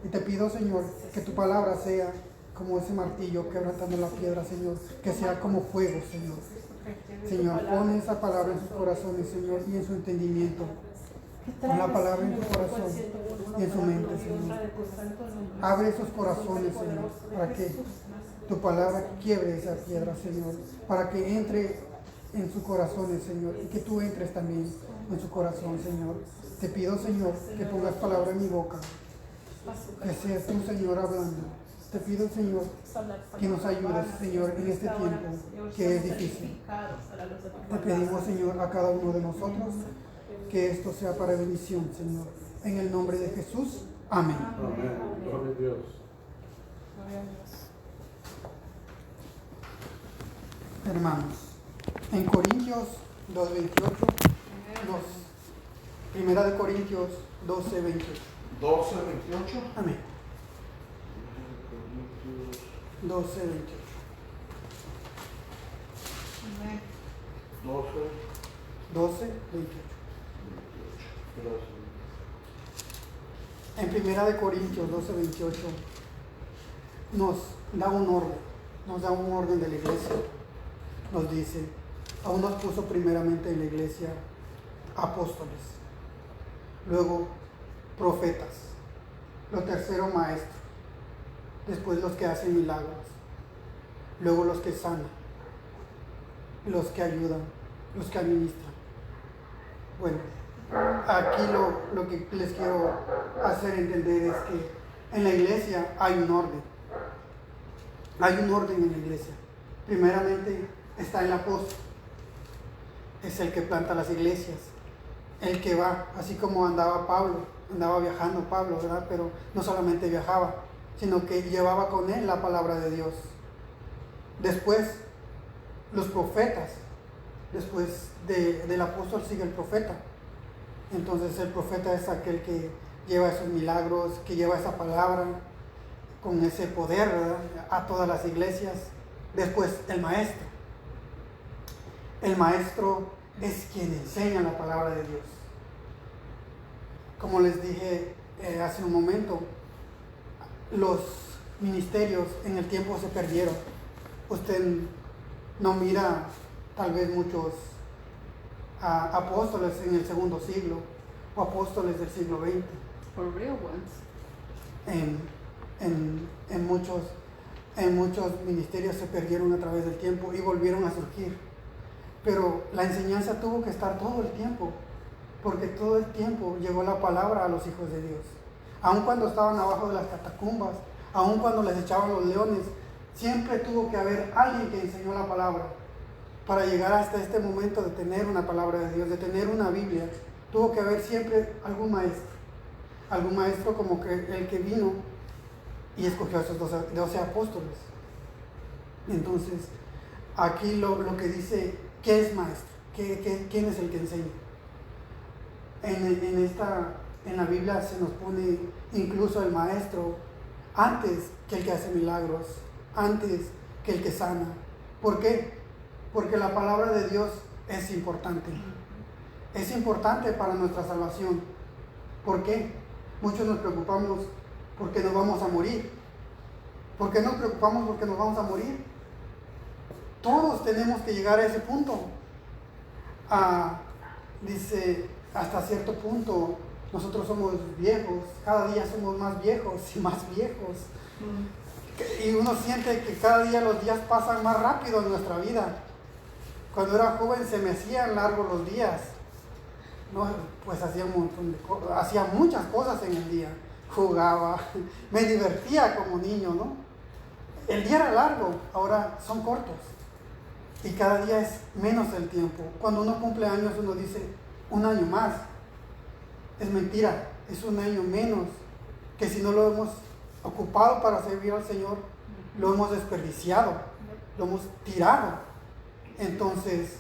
Y te pido, Señor, que tu palabra sea como ese martillo quebrantando la piedra, Señor, que sea como fuego, Señor. Señor, pon esa palabra en sus corazones, Señor, y en su entendimiento. Pon la palabra en su corazón y en su mente, Señor. Abre esos corazones, Señor, para que tu palabra quiebre esa piedra, Señor, para que entre en sus corazones, Señor, y que tú entres también en su corazón, Señor. Te pido, Señor, que pongas palabra en mi boca, que seas tú, Señor, hablando. Te pido, Señor, que nos ayudes, Señor, en este tiempo que es difícil. Te pedimos, Señor, a cada uno de nosotros que esto sea para bendición, Señor. En el nombre de Jesús. Amén. Amén. Gloria a Dios. Hermanos, en Corintios 2:28, Primera de Corintios 12:28. 12, 28. Amén. 12:28. 12, 12:28. 28. En Primera de Corintios 12:28 nos da un orden de la iglesia. Nos dice, aún nos puso primeramente en la iglesia apóstoles, luego profetas, lo tercero maestros, después los que hacen milagros, luego los que sanan, los que ayudan, los que administran. Bueno, aquí lo que les quiero hacer entender es que en la iglesia hay un orden. Hay un orden en la iglesia. Primeramente está el apóstol. Es el que planta las iglesias. El que va, así como andaba viajando Pablo, ¿verdad? Pero no solamente viajaba, sino que llevaba con él la palabra de Dios. Después, los profetas. Después del apóstol sigue el profeta. Entonces el profeta es aquel que lleva esos milagros, que lleva esa palabra con ese poder, ¿verdad?, a todas las iglesias. Después el maestro. El maestro es quien enseña la palabra de Dios. Como les dije hace un momento, los ministerios en el tiempo se perdieron. Usted no mira tal vez muchos apóstoles en el segundo siglo o apóstoles del siglo XX. For real ones. En muchos ministerios se perdieron a través del tiempo y volvieron a surgir. Pero la enseñanza tuvo que estar todo el tiempo, porque todo el tiempo llegó la palabra a los hijos de Dios. Aun cuando estaban abajo de las catacumbas, aun cuando les echaban los leones, siempre tuvo que haber alguien que enseñó la palabra. Para llegar hasta este momento de tener una palabra de Dios, de tener una Biblia, tuvo que haber siempre algún maestro como que el que vino y escogió a esos 12 apóstoles. Entonces, aquí lo que dice, ¿qué es maestro? ¿Quién es el que enseña? En la Biblia se nos pone incluso el maestro antes que el que hace milagros, antes que el que sana. ¿Por qué? Porque la palabra de Dios es importante. Es importante para nuestra salvación. ¿Por qué? Muchos nos preocupamos porque nos vamos a morir. ¿Por qué nos preocupamos porque nos vamos a morir? Todos tenemos que llegar a ese punto. Dice, hasta cierto punto, nosotros somos viejos, cada día somos más viejos y más viejos. Y uno siente que cada día los días pasan más rápido en nuestra vida. Cuando era joven se me hacían largos los días. No, pues hacía un montón de cosas, hacía muchas cosas en el día. Jugaba, me divertía como niño, ¿no? El día era largo, ahora son cortos. Y cada día es menos el tiempo. Cuando uno cumple años uno dice, un año más. Es mentira, es un año menos. Que si no lo hemos ocupado para servir al Señor, lo hemos desperdiciado, lo hemos tirado. Entonces,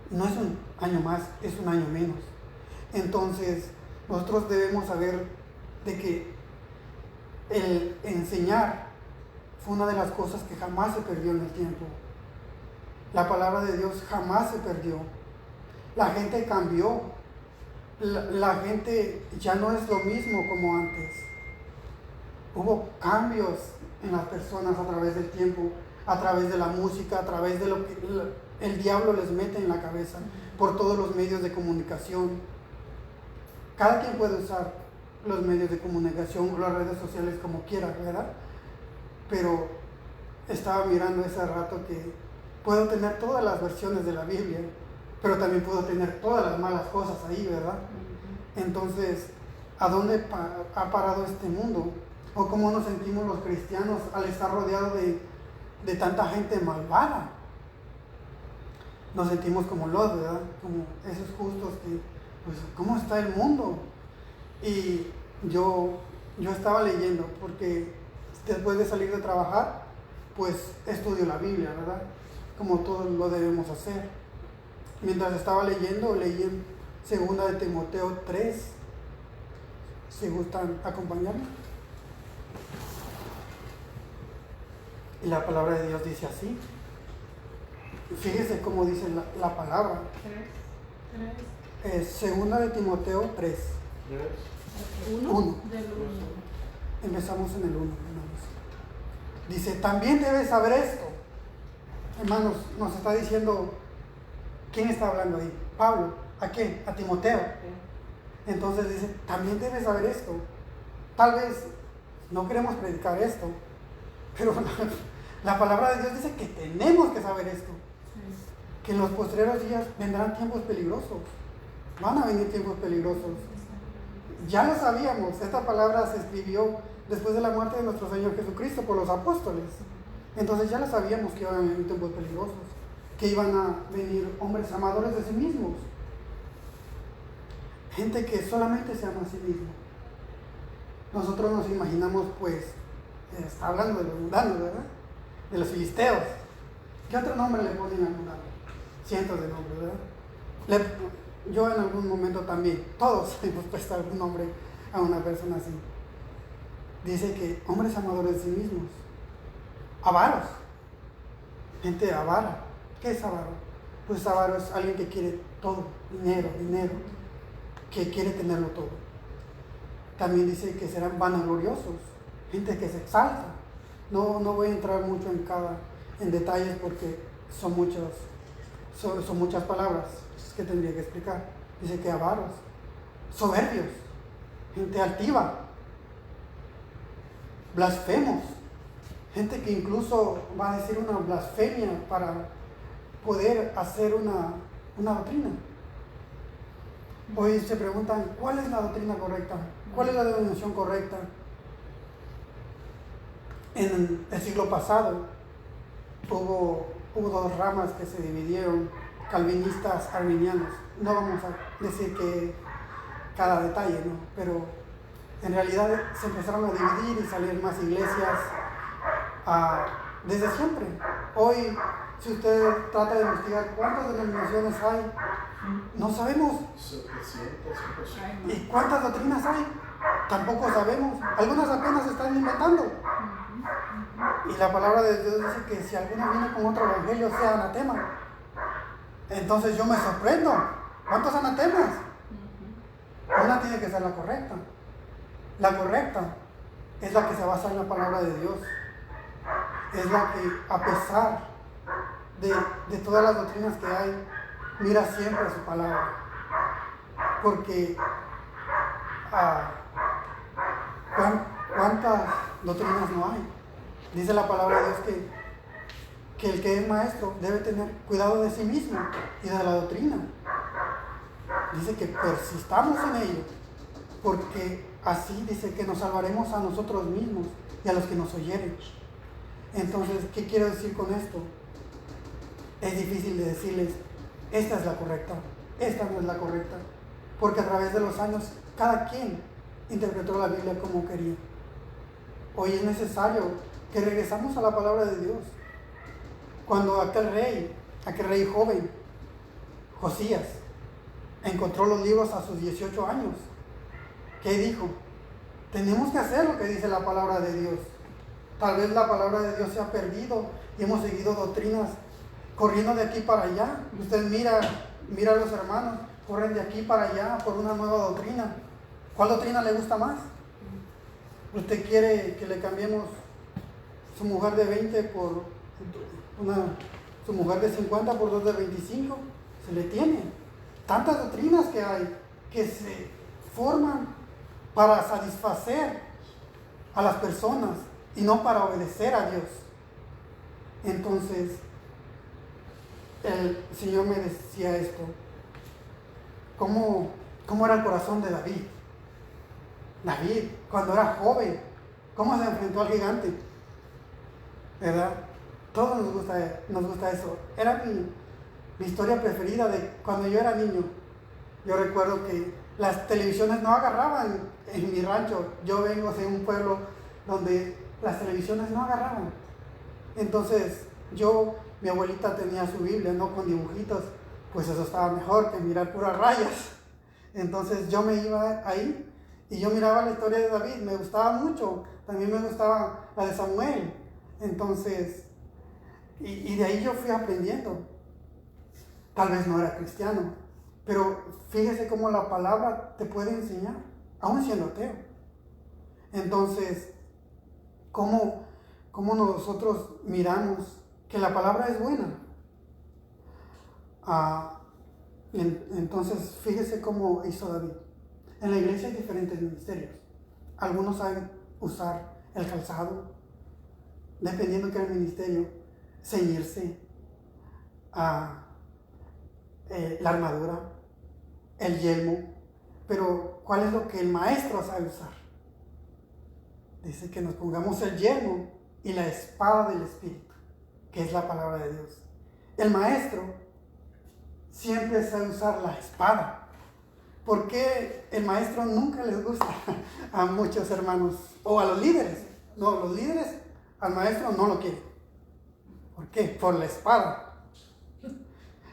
no es un año más, es un año menos. Entonces, nosotros debemos saber de que el enseñar fue una de las cosas que jamás se perdió en el tiempo. La palabra de Dios jamás se perdió. La gente cambió. La gente ya no es lo mismo como antes. hubo cambios en las personas a través del tiempo, a través de la música, a través de lo que el diablo les mete en la cabeza, por todos los medios de comunicación. Cada quien puede usar los medios de comunicación o las redes sociales como quiera, ¿verdad? Pero estaba mirando ese rato que puedo tener todas las versiones de la Biblia, pero también puedo tener todas las malas cosas ahí, ¿verdad? Entonces, ¿a dónde ha parado este mundo? ¿O cómo nos sentimos los cristianos al estar rodeados de tanta gente malvada? Nos sentimos como Lot, ¿verdad? Como esos justos que, pues, ¿cómo está el mundo? Y yo estaba leyendo, porque después de salir de trabajar, pues estudio la Biblia, ¿verdad? Como todos lo debemos hacer. Mientras estaba leyendo, leí en 2 de Timoteo 3. Si gustan acompañarme. Y la palabra de Dios dice así. Fíjese cómo dice la palabra. 2 de Timoteo 3. 1. Empezamos en el 1, hermanos. Dice, también debes saber esto. Hermanos, nos está diciendo, ¿quién está hablando ahí? Pablo. ¿A quién? A Timoteo. Entonces dice, también debes saber esto. Tal vez no queremos predicar esto, pero la palabra de Dios dice que tenemos que saber esto. Que en los postreros días vendrán tiempos peligrosos. Van a venir tiempos peligrosos. Ya lo sabíamos. Esta palabra se escribió después de la muerte de nuestro Señor Jesucristo por los apóstoles. Entonces ya lo sabíamos que iban a venir tiempos peligrosos, que iban a venir hombres amadores de sí mismos, gente que solamente se ama a sí mismo. Nosotros nos imaginamos, pues, está hablando de los mundanos, ¿verdad? De los filisteos. ¿Qué otro nombre le ponen al mundano? Cientos de nombres, ¿verdad? Yo en algún momento también, todos hemos puesto algún nombre a una persona así. Dice que hombres amadores de sí mismos, avaros, gente avara. ¿Qué es avaro? Pues avaro es alguien que quiere todo, dinero, que quiere tenerlo todo. También dice que serán vanagloriosos, gente que se exalta. No voy a entrar mucho en detalles porque son muchas palabras que tendría que explicar. Dice que avaros, soberbios, gente altiva, blasfemos, gente que incluso va a decir una blasfemia para poder hacer una doctrina. Hoy se preguntan, ¿cuál es la doctrina correcta? ¿Cuál es la denominación correcta? En el siglo pasado hubo 2 ramas que se dividieron, calvinistas, arminianos. No vamos a decir que cada detalle, ¿no? Pero en realidad se empezaron a dividir y salir más iglesias desde siempre. Hoy, si usted trata de investigar cuántas denominaciones hay, no sabemos. 700. ¿Y cuántas doctrinas hay? Tampoco sabemos. Algunas apenas se están inventando. Y la palabra de Dios dice que si alguno viene con otro evangelio, sea anatema. Entonces yo me sorprendo. ¿Cuántos anatemas? Una tiene que ser la correcta. La correcta es la que se basa en la palabra de Dios. Es la que, a pesar de todas las doctrinas que hay, mira siempre su palabra. Porque ¿cuántas doctrinas no hay? Dice la palabra de Dios que el que es maestro debe tener cuidado de sí mismo y de la doctrina. Dice que persistamos en ello, porque así dice que nos salvaremos a nosotros mismos y a los que nos oyeren. Entonces, ¿qué quiero decir con esto? Es difícil de decirles, esta es la correcta, esta no es la correcta, porque a través de los años cada quien interpretó la Biblia como quería. Hoy es necesario que regresamos a la palabra de Dios. Cuando aquel rey joven, Josías, encontró los libros a sus 18 años, ¿qué dijo? Tenemos que hacer lo que dice la palabra de Dios. Tal vez la palabra de Dios se ha perdido y hemos seguido doctrinas corriendo de aquí para allá. Usted mira a los hermanos, corren de aquí para allá por una nueva doctrina. ¿Cuál doctrina le gusta más? ¿Usted quiere que le cambiemos su mujer de 20 por su mujer de 50 por dos de 25? Se le tiene. Tantas doctrinas que hay que se forman para satisfacer a las personas y no para obedecer a Dios. Entonces, el Señor me decía esto. ¿Cómo era el corazón de David? David, cuando era joven, ¿cómo se enfrentó al gigante? ¿Verdad? Todos nos gusta eso. Era mi historia preferida de cuando yo era niño. Yo recuerdo que las televisiones no agarraban en mi rancho. Yo vengo de un pueblo donde las televisiones no agarraban. Entonces, mi abuelita tenía su Biblia, ¿no? Con dibujitos. Pues eso estaba mejor que mirar puras rayas. Entonces yo me iba ahí y yo miraba la historia de David. Me gustaba mucho. También me gustaba la de Samuel. Entonces, y de ahí yo fui aprendiendo. Tal vez no era cristiano, pero fíjese cómo la palabra te puede enseñar, aún siendo ateo. Entonces, cómo nosotros miramos que la palabra es buena. Entonces, fíjese cómo hizo David. En la iglesia hay diferentes ministerios. Algunos saben usar el calzado, dependiendo que el ministerio, ceñirse a la armadura, el yelmo. Pero, ¿cuál es lo que el maestro sabe usar? Dice que nos pongamos el yelmo y la espada del Espíritu, que es la palabra de Dios. El maestro siempre sabe usar la espada. ¿Por qué el maestro nunca les gusta a muchos hermanos o a los líderes? No, los líderes al maestro no lo quieren. ¿Por qué? Por la espada.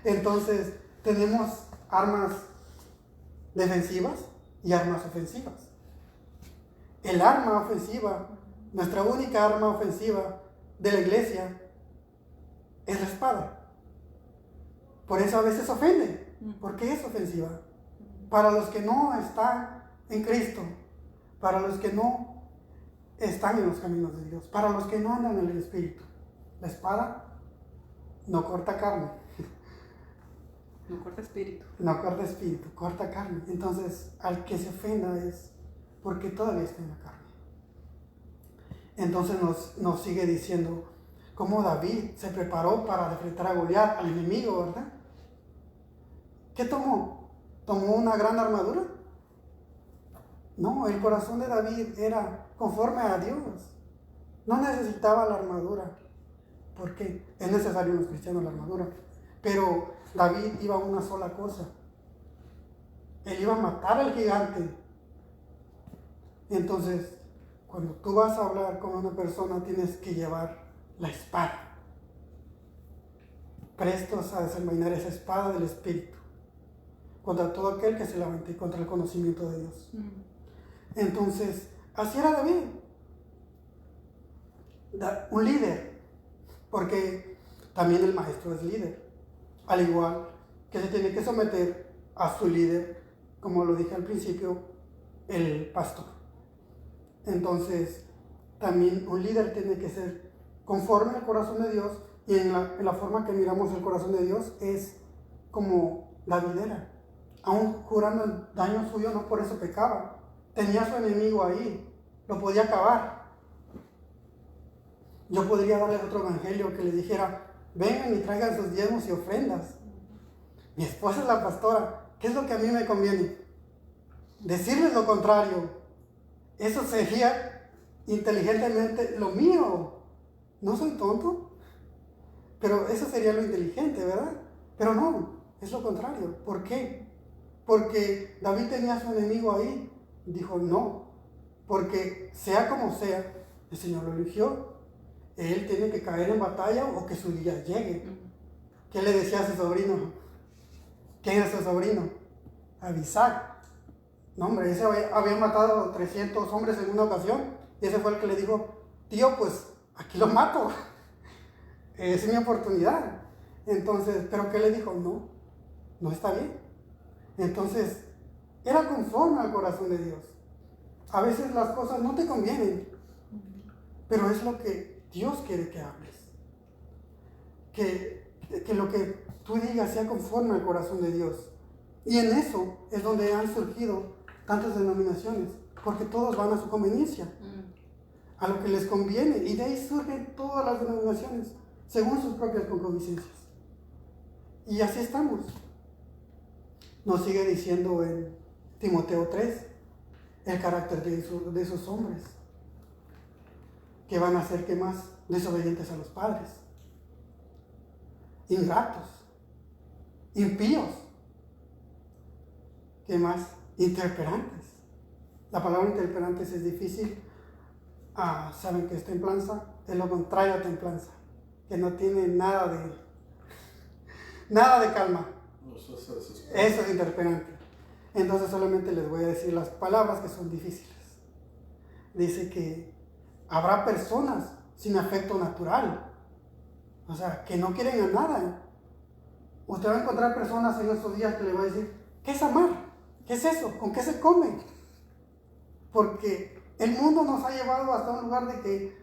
Entonces, tenemos armas defensivas y armas ofensivas. El arma ofensiva, nuestra única arma ofensiva de la iglesia es la espada. Por eso a veces ofende. ¿Por qué es ofensiva? Para los que no están en Cristo, para los que no están en los caminos de Dios, para los que no andan en el Espíritu. La espada no corta carne. No corta espíritu. No corta espíritu, corta carne. Entonces, al que se ofenda es porque todavía está en la carne. Entonces nos sigue diciendo cómo David se preparó para enfrentar a Goliat, al enemigo, ¿verdad? ¿Qué tomó? ¿Tomó una gran armadura? No, el corazón de David era conforme a Dios. No necesitaba la armadura. ¿Por qué? Es necesario en los cristianos la armadura. Pero David iba a una sola cosa. Él iba a matar al gigante. Entonces, cuando tú vas a hablar con una persona, tienes que llevar la espada. Prestos a desenvainar esa espada del Espíritu contra todo aquel que se levante contra el conocimiento de Dios. Entonces, así era David. Un líder. Porque también el maestro es líder. Al igual que se tiene que someter a su líder, como lo dije al principio, el pastor. Entonces, también un líder tiene que ser conforme al corazón de Dios, y en la forma que miramos el corazón de Dios es como David era. Aún jurando el daño suyo, no por eso pecaba. Tenía a su enemigo ahí, lo podía acabar. Yo podría darle otro evangelio que le dijera: vengan y traigan sus diezmos y ofrendas. Mi esposa es la pastora. ¿Qué es lo que a mí me conviene? Decirles lo contrario. Eso sería inteligentemente lo mío. No soy tonto, pero eso sería lo inteligente, ¿verdad? Pero no, es lo contrario. ¿Por qué? Porque David tenía a su enemigo ahí. Dijo no, porque sea como sea, el Señor lo eligió. Él tiene que caer en batalla o que su día llegue. ¿Qué le decía a su sobrino? ¿Quién era su sobrino? Abisag. No, hombre, ese había matado 300 hombres en una ocasión. Y ese fue el que le dijo: tío, pues aquí lo mato. Es mi oportunidad. Entonces, ¿pero qué le dijo? No, no está bien. Entonces, era conforme al corazón de Dios. A veces las cosas no te convienen, pero es lo que Dios quiere que hables. Que lo que tú digas sea conforme al corazón de Dios. Y en eso es donde han surgido tantas denominaciones, porque todos van a su conveniencia, a lo que les conviene, y de ahí surgen todas las denominaciones, según sus propias concupiscencias. Y así estamos. Nos sigue diciendo en Timoteo 3 el carácter de esos hombres, que van a ser, ¿qué más? Desobedientes a los padres, ingratos, impíos, ¿qué más? Interperantes. La palabra interperantes es difícil. Saben que es templanza, es lo contrario a templanza, que no tiene nada de calma. Eso es interperante. Entonces solamente les voy a decir las palabras que son difíciles. Dice que habrá personas sin afecto natural, o sea, que no quieren a nada. Usted va a encontrar personas en estos días que le va a decir, ¿qué es amar? ¿Qué es eso? ¿Con qué se come? Porque el mundo nos ha llevado hasta un lugar de que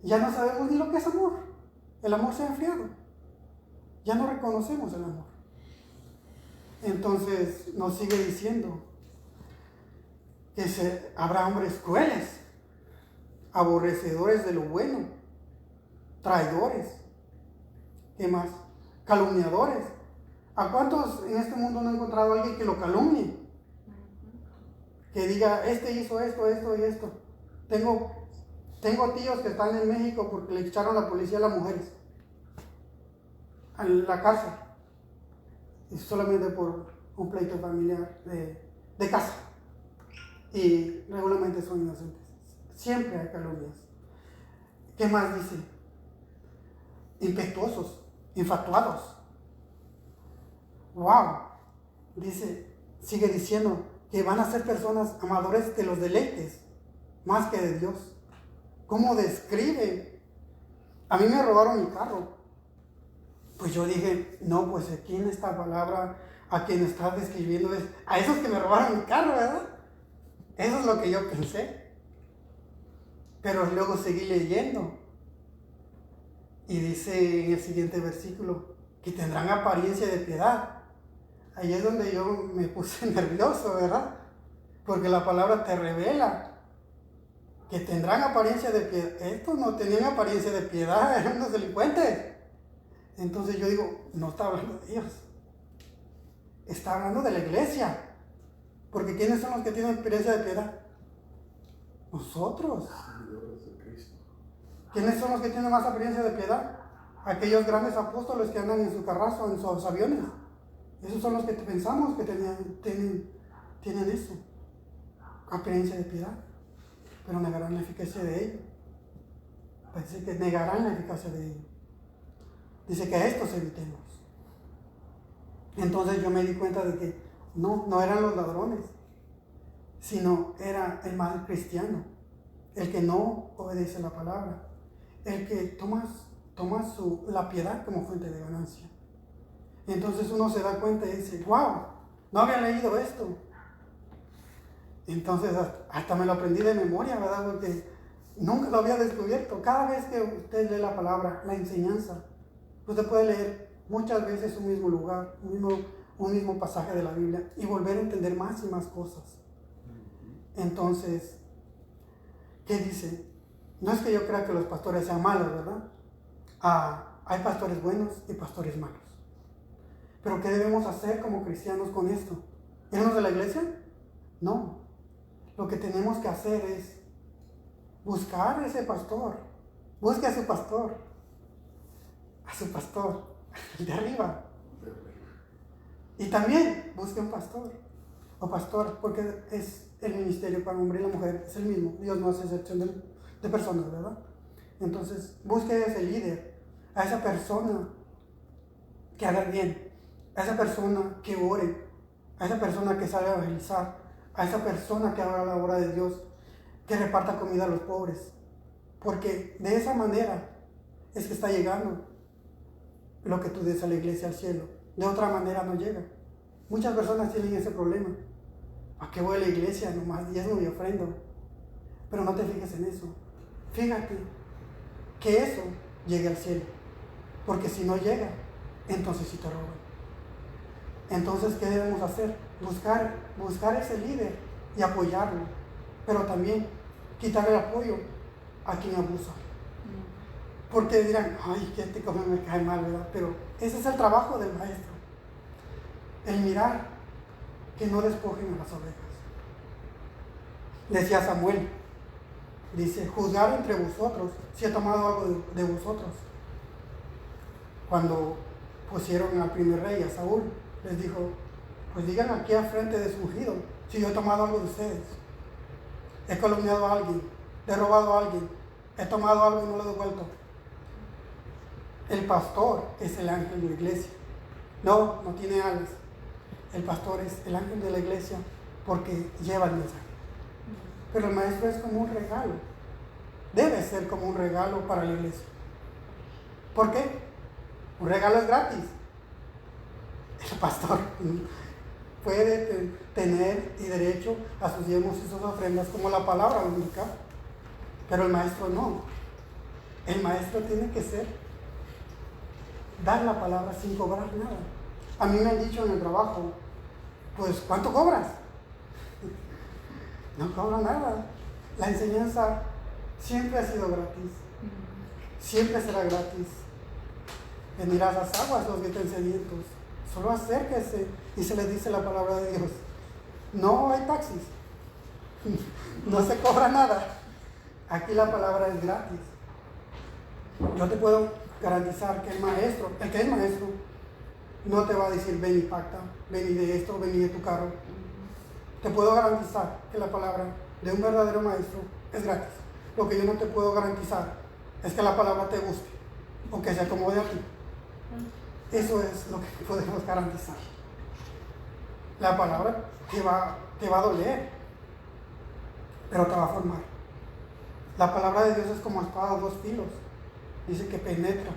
ya no sabemos ni lo que es amor. El amor se ha enfriado. Ya no reconocemos el amor. Entonces nos sigue diciendo que habrá hombres crueles, aborrecedores de lo bueno, traidores, ¿qué más? Calumniadores. ¿A cuántos en este mundo no he encontrado a alguien que lo calumnie? Que diga, este hizo esto, esto y esto. Tengo tíos que están en México porque le echaron la policía a las mujeres a la cárcel, y solamente por un pleito familiar de casa, y regularmente son inocentes. Siempre hay calumnias. ¿Qué más dice? Impetuosos, infatuados. Wow. Sigue diciendo que van a ser personas amadores de los deleites más que de Dios. ¿Cómo describe? A mí me robaron mi carro. Pues yo dije, no, pues aquí en esta palabra, a quien está describiendo es a esos que me robaron mi carro, ¿verdad? Eso es lo que yo pensé. Pero luego seguí leyendo. Y dice en el siguiente versículo que tendrán apariencia de piedad. Ahí es donde yo me puse nervioso, ¿verdad? Porque la palabra te revela que tendrán apariencia de piedad. Estos no tenían apariencia de piedad, eran unos delincuentes. Entonces yo digo, no está hablando de ellos, está hablando de la iglesia. Porque ¿quiénes son los que tienen apariencia de piedad? Nosotros. ¿Quiénes son los que tienen más apariencia de piedad? Aquellos grandes apóstoles que andan en su carrazo, en sus aviones. Esos son los que pensamos que tienen eso, apariencia de piedad, pero negarán la eficacia de ello. Parece que negarán la eficacia de ello. Dice que a estos evitemos. Entonces yo me di cuenta de que no eran los ladrones, sino era el mal cristiano, el que no obedece la palabra, el que toma la piedad como fuente de ganancia. Entonces uno se da cuenta y dice, wow, no había leído esto. Entonces hasta me lo aprendí de memoria, ¿verdad? Porque nunca lo había descubierto. Cada vez que usted lee la palabra, la enseñanza, usted puede leer muchas veces un mismo lugar, un mismo pasaje de la Biblia y volver a entender más y más cosas. Entonces, ¿qué dice? No es que yo crea que los pastores sean malos, ¿verdad? Hay pastores buenos y pastores malos. Pero ¿qué debemos hacer como cristianos con esto? ¿Irnos de la iglesia? No. Lo que tenemos que hacer es buscar a ese pastor. Busque a su pastor, el de arriba. Y también busque un pastor o pastora, porque es el ministerio para el hombre y la mujer, es el mismo. Dios no hace excepción de personas, ¿verdad? Entonces, busque a ese líder, a esa persona que haga bien, a esa persona que ore, a esa persona que sabe evangelizar, a esa persona que haga la obra de Dios, que reparta comida a los pobres. Porque de esa manera es que está llegando lo que tú des a la iglesia al cielo. De otra manera no llega. Muchas personas tienen ese problema. ¿A qué voy a la iglesia? Nomás diezmo y ofrendo. Pero no te fijes en eso. Fíjate que eso llegue al cielo. Porque si no llega, entonces sí te roban. Entonces, ¿qué debemos hacer? Buscar ese líder y apoyarlo. Pero también quitar el apoyo a quien abusa. Porque dirán, ay, que este come me cae mal, ¿verdad? Pero ese es el trabajo del maestro. El mirar que no despojen a las ovejas. Decía Samuel, dice, juzgar entre vosotros si he tomado algo de vosotros. Cuando pusieron al primer rey, a Saúl, les dijo, pues digan aquí al frente de su ungido si yo he tomado algo de ustedes. He calumniado a alguien, he robado a alguien, he tomado algo y no lo he devuelto. El pastor es el ángel de la iglesia. No tiene alas. El pastor es el ángel de la iglesia porque lleva el mensaje. Pero el maestro es como un regalo. Debe ser como un regalo para la iglesia. ¿Por qué? Un regalo es gratis. El pastor puede tener y derecho a sus diezmos y sus ofrendas como la palabra lo indica, pero el maestro no. El maestro tiene que ser dar la palabra sin cobrar nada. A mí me han dicho en el trabajo, pues, ¿cuánto cobras? No cobro nada. La enseñanza siempre ha sido gratis. Siempre será gratis. Venirás a las aguas los que estén sedientos. Solo acérquese y se les dice la palabra de Dios. No hay taxis. No se cobra nada. Aquí la palabra es gratis. Yo te puedo garantizar que el que es maestro, no te va a decir ven y pacta, ven y de esto, ven y de tu carro. Te puedo garantizar que la palabra de un verdadero maestro es gratis. Lo que yo no te puedo garantizar es que la palabra te guste o que se acomode a ti. Eso es lo que podemos garantizar. La palabra te va a doler, pero te va a formar. La palabra de Dios es como espada de dos filos. Dice que penetra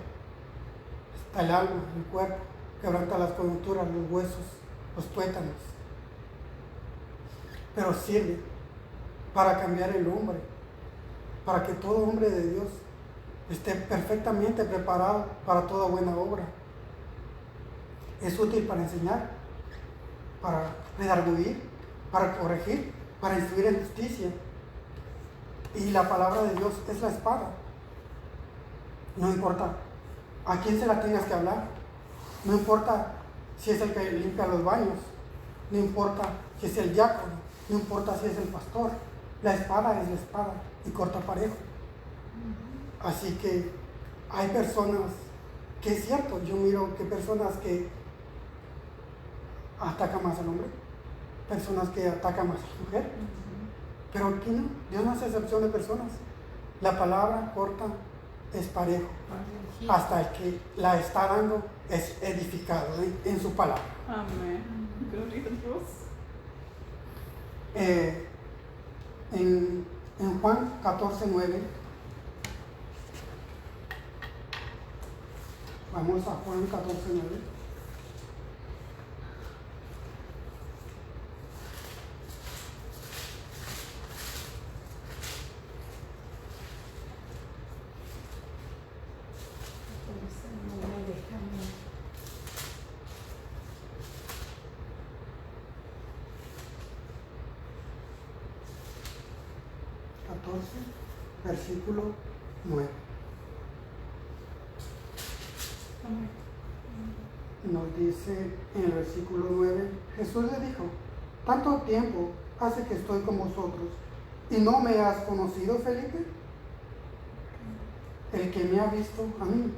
hasta el alma, el cuerpo, quebranta las coyunturas, los huesos, los tuétanos. Pero sirve para cambiar el hombre, para que todo hombre de Dios esté perfectamente preparado para toda buena obra. Es útil para enseñar, para redarguir, para corregir, para instruir en justicia. Y la palabra de Dios es la espada. No importa a quién se la tengas que hablar, no importa si es el que limpia los baños, no importa si es el diácono, no importa si es el pastor, la espada es la espada y corta parejo. Así que hay personas que es cierto, yo miro que personas que atacan más al hombre, personas que atacan más a la mujer, pero aquí no, Dios no hace excepción de personas. La palabra corta es parejo, hasta el que la está dando es edificado en su palabra. Amén. Gloria a Dios. En Juan 14:9, vamos a Juan 14:9. Versículo 9. Nos dice en el versículo 9, Jesús le dijo, tanto tiempo hace que estoy con vosotros y no me has conocido, Felipe. El que me ha visto a mí,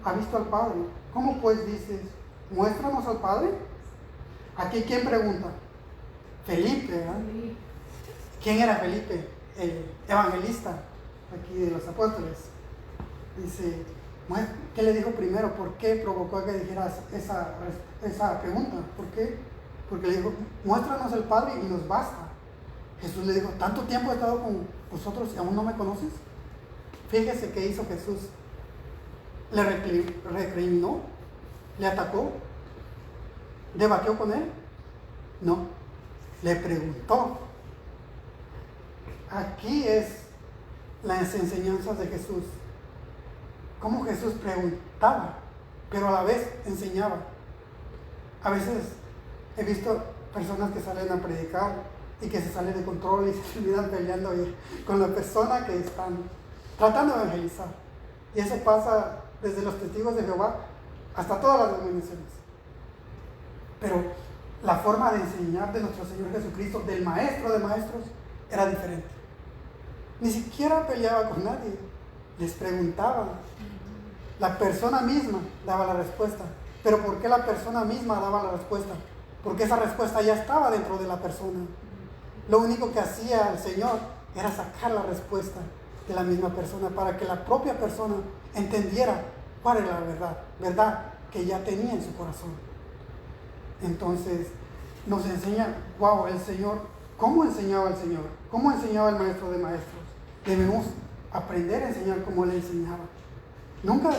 ha visto al Padre. ¿Cómo pues dices, muéstranos al Padre? Aquí, ¿quién pregunta? Felipe, ¿verdad? ¿Quién era Felipe? El evangelista aquí de los apóstoles. Dice, ¿qué le dijo primero? ¿Por qué provocó a que dijeras esa pregunta? ¿Por qué? Porque le dijo, muéstranos al Padre y nos basta. Jesús le dijo, ¿tanto tiempo he estado con vosotros y aún no me conoces? Fíjese qué hizo Jesús. Le recriminó, le atacó, debatió con él. No, le preguntó. Aquí es las enseñanzas de Jesús. Cómo Jesús preguntaba, pero a la vez enseñaba. A veces he visto personas que salen a predicar y que se salen de control y se olvidan peleando con la persona que están tratando de evangelizar. Y eso pasa desde los testigos de Jehová hasta todas las denominaciones. Pero la forma de enseñar de nuestro Señor Jesucristo, del maestro de maestros, era diferente. Ni siquiera peleaba con nadie, les preguntaba. La persona misma daba la respuesta. ¿Pero por qué la persona misma daba la respuesta? Porque esa respuesta ya estaba dentro de la persona. Lo único que hacía el Señor era sacar la respuesta de la misma persona para que la propia persona entendiera cuál era la verdad que ya tenía en su corazón. Entonces nos enseña, wow, el Señor, ¿cómo enseñaba el Señor? ¿Cómo enseñaba el maestro de maestros? Debemos aprender a enseñar como Él enseñaba. Nunca,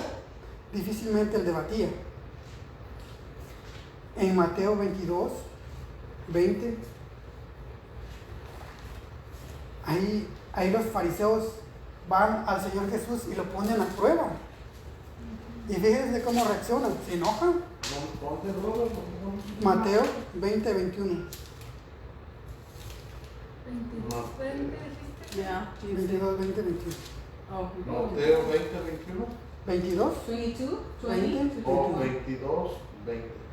difícilmente Él debatía. En Mateo 22, 20, ahí los fariseos van al Señor Jesús y lo ponen a prueba. Y fíjense cómo reaccionan, se enojan. Mateo 20, 21. Yeah. 22, 20, 21. Oh, Mateo 20, 21. 22, 22, 20, 20, O 21. 22, 20.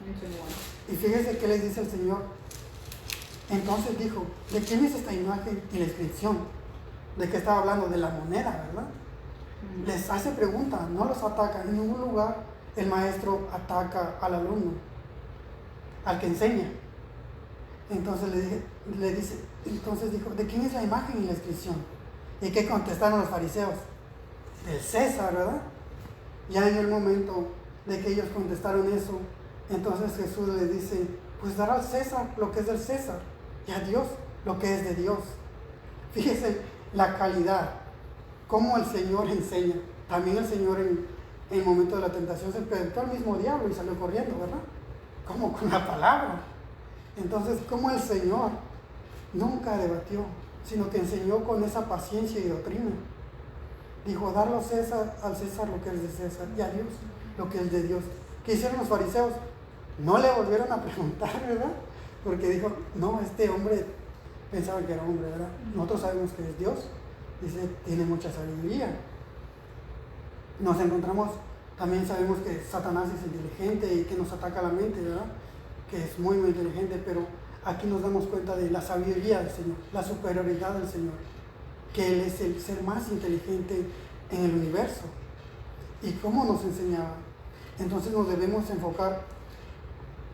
and 21. Y fíjense qué les dice el Señor. Entonces dijo, ¿de quién es esta imagen y la inscripción? ¿De qué estaba hablando? De la moneda, ¿verdad? Les hace preguntas, no los ataca. En ningún lugar el maestro ataca al alumno, al que enseña. Entonces le dice, entonces dijo, ¿de quién es la imagen y la inscripción? ¿Y qué contestaron los fariseos? Del César, ¿verdad? Ya en el momento de que ellos contestaron eso, entonces Jesús les dice, pues dará al César lo que es del César y a Dios lo que es de Dios. Fíjense la calidad, cómo el Señor enseña. También el Señor en el momento de la tentación se presentó al mismo diablo y salió corriendo, ¿verdad? Como con la palabra. Entonces, cómo el Señor nunca debatió, sino que enseñó con esa paciencia y doctrina. Dijo, darlo al César lo que es de César y a Dios lo que es de Dios. ¿Qué hicieron los fariseos? No le volvieron a preguntar, ¿verdad? Porque dijo, no, este hombre pensaba que era hombre, ¿verdad? Nosotros sabemos que es Dios. Dice, tiene mucha sabiduría. Nos encontramos, también sabemos que Satanás es inteligente y que nos ataca la mente, ¿verdad? Que es muy, muy inteligente, pero aquí nos damos cuenta de la sabiduría del Señor, la superioridad del Señor, que Él es el ser más inteligente en el universo. ¿Y cómo nos enseñaba? Entonces nos debemos enfocar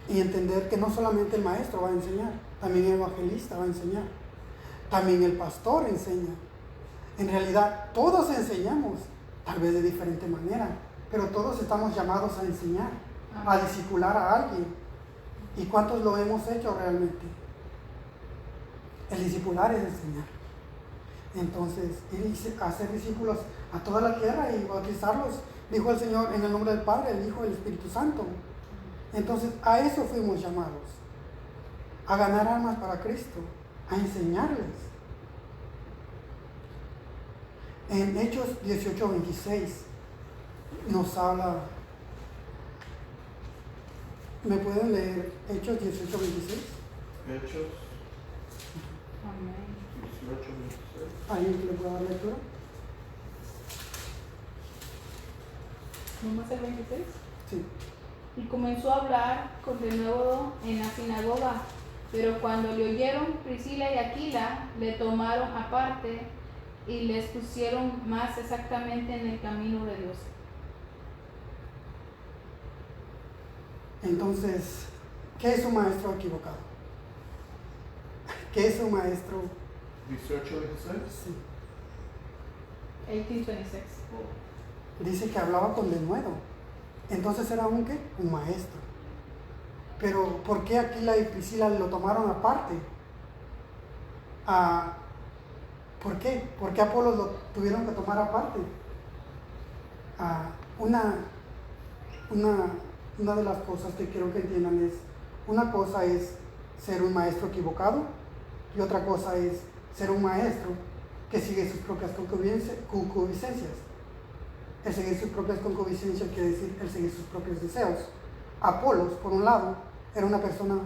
y entender que no solamente el maestro va a enseñar, también el evangelista va a enseñar, también el pastor enseña. En realidad todos enseñamos, tal vez de diferente manera, pero todos estamos llamados a enseñar, a discipular a alguien. ¿Y cuántos lo hemos hecho realmente? El discipular es enseñar. Entonces, hacer discípulos a toda la tierra y bautizarlos, dijo el Señor, en el nombre del Padre, el Hijo y el Espíritu Santo. Entonces, a eso fuimos llamados, a ganar almas para Cristo, a enseñarles. En Hechos 18:26 nos habla. ¿Me pueden leer Hechos 18:26? Hechos Amén. 18, 26. ¿Alguien que le pueda dar lectura? ¿No más el 26? Sí. Y comenzó a hablar de nuevo en la sinagoga, pero cuando le oyeron Priscila y Aquila, le tomaron aparte y les pusieron más exactamente en el camino de Dios. Entonces, ¿qué es un maestro equivocado? ¿Qué es un maestro? 18, 16. Sí. 18:26. Dice que hablaba con denuedo. Entonces era un ¿qué? Un maestro. Pero ¿por qué Aquila y Priscila lo tomaron aparte? ¿Por qué? ¿Por qué Apolos lo tuvieron que tomar aparte? Una de las cosas que quiero que entiendan es, una cosa es ser un maestro equivocado y otra cosa es ser un maestro que sigue sus propias concupiscencias. El seguir sus propias concupiscencias quiere decir el seguir sus propios deseos. Apolos, por un lado, era una persona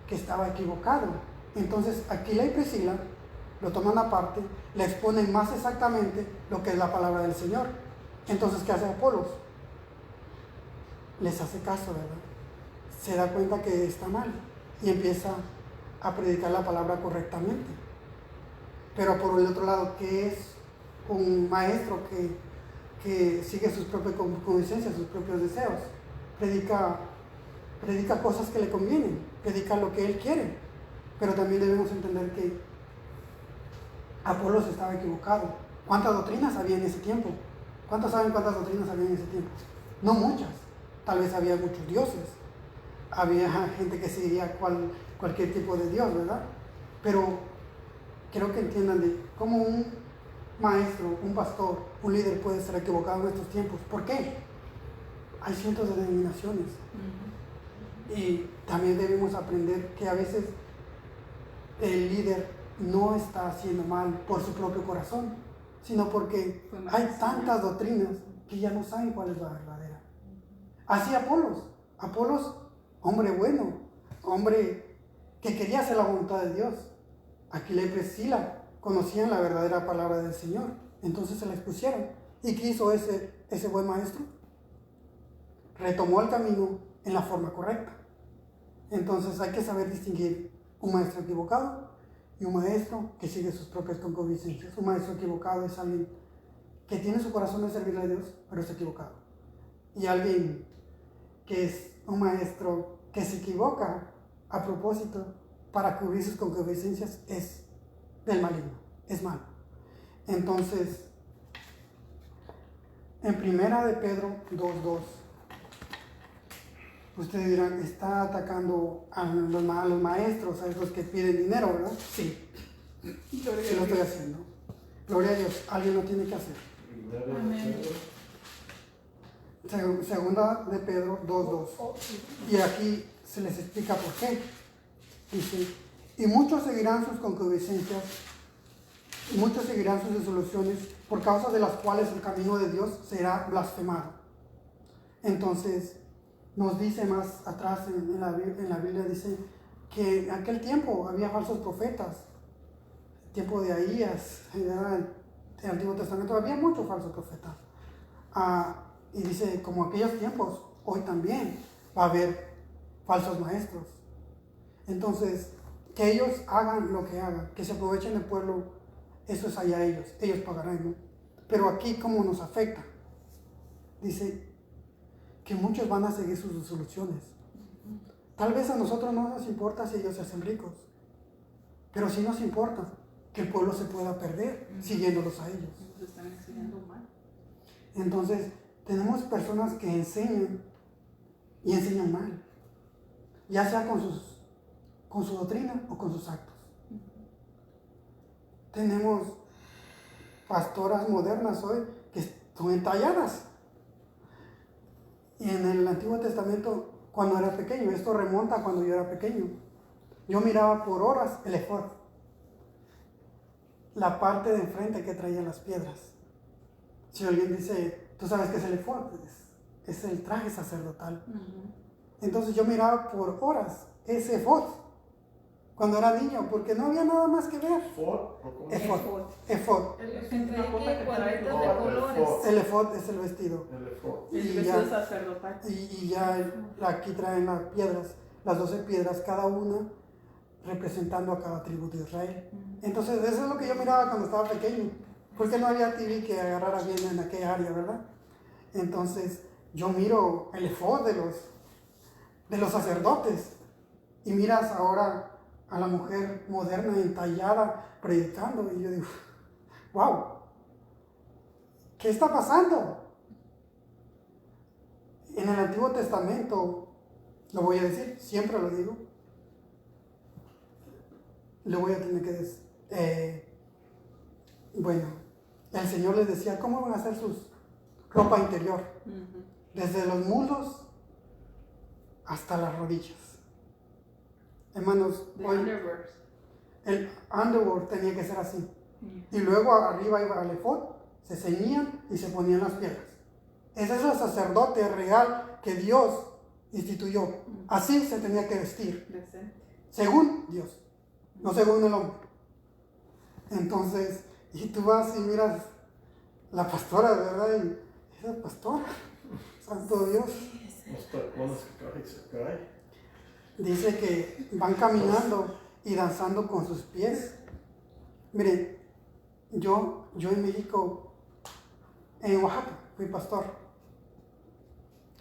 que estaba equivocado. Entonces, Aquila y Priscila lo toman aparte, le exponen más exactamente lo que es la palabra del Señor. Entonces, ¿qué hace Apolos? Les hace caso, ¿verdad? Se da cuenta que está mal y empieza a predicar la palabra correctamente. Pero por el otro lado, ¿qué es un maestro que sigue sus propias concupiscencias, sus propios deseos? Predica cosas que le convienen, predica lo que él quiere. Pero también debemos entender que Apolos estaba equivocado. ¿Cuántas doctrinas había en ese tiempo? ¿Cuántos saben cuántas doctrinas había en ese tiempo? No muchas. Tal vez había muchos dioses. Había gente que seguía cualquier tipo de dios, ¿verdad? Pero quiero que entiendan de cómo un maestro, un pastor, un líder puede estar equivocado en estos tiempos. ¿Por qué? Hay cientos de denominaciones. Y también debemos aprender que a veces el líder no está haciendo mal por su propio corazón, sino porque hay tantas doctrinas que ya no saben cuál es la verdadera. Así Apolos, hombre bueno, hombre que quería hacer la voluntad de Dios. Aquila y Priscila conocían la verdadera palabra del Señor, entonces se la expusieron. ¿Y qué hizo ese buen maestro? Retomó el camino en la forma correcta. Entonces hay que saber distinguir un maestro equivocado y un maestro que sigue sus propias concupiscencias. Un maestro equivocado es alguien que tiene su corazón de servirle a Dios, pero está equivocado. Y alguien que es un maestro que se equivoca a propósito para cubrir sus concupiscencias es del maligno, es malo. Entonces, en primera de Pedro 2:2, ustedes dirán, está atacando a los maestros, a esos que piden dinero, ¿verdad? Sí, lo estoy haciendo. Gloria a Dios, alguien lo tiene que hacer. Amén. Segunda de Pedro 2:2. Y aquí se les explica por qué. Dice, y muchos seguirán sus concupiscencias, y muchos seguirán sus disoluciones, por causa de las cuales el camino de Dios será blasfemado. Entonces, nos dice más atrás en la Biblia, dice que en aquel tiempo había falsos profetas. Tiempo de Ahías, en el Antiguo Testamento había muchos falsos profetas. Y dice, como aquellos tiempos, hoy también va a haber falsos maestros. Entonces, que ellos hagan lo que hagan, que se aprovechen del pueblo, eso es allá ellos pagarán, ¿no? Pero aquí, ¿cómo nos afecta? Dice que muchos van a seguir sus resoluciones. Tal vez a nosotros no nos importa si ellos se hacen ricos, pero sí nos importa que el pueblo se pueda perder siguiéndolos a ellos. Se están enseñando mal. Entonces, tenemos personas que enseñan y enseñan mal, ya sea con su doctrina o con sus actos. Tenemos pastoras modernas hoy que son entalladas. Y en el Antiguo Testamento, cuando era pequeño, esto remonta a cuando yo era pequeño, yo miraba por horas el efod, la parte de enfrente que traía las piedras. Si alguien dice, ¿tú sabes qué es el efod? Es el traje sacerdotal. Entonces yo miraba por horas ese efod cuando era niño, porque no había nada más que ver. Efod. Es una cosa que trae de colores. El efod es el vestido. El vestido sacerdotal. Y ya aquí traen las piedras, las 12 piedras, cada una representando a cada tribu de Israel. Entonces eso es lo que yo miraba cuando estaba pequeño, porque no había TV que agarrara bien en aquella área, ¿verdad? Entonces yo miro el efod de los sacerdotes y miras ahora a la mujer moderna entallada predicando y yo digo, wow, ¿qué está pasando? En el Antiguo Testamento, lo voy a decir, siempre lo digo, le voy a tener que decir, bueno, el Señor les decía cómo van a hacer sus ropa interior, desde los muslos hasta las rodillas. Hermanos, hoy, el underwear tenía que ser así, Y luego arriba iba el efod, se ceñían y se ponían las piedras. Ese es el sacerdote real que Dios instituyó. Así se tenía que vestir, Decente. según Dios, no según el hombre. Entonces, y tú vas y miras la pastora, ¿verdad? Y esa pastora, santo Dios, Los tacones que cae y se cae. dice que van caminando y danzando con sus pies. Miren, yo en México, en Oaxaca, fui pastor.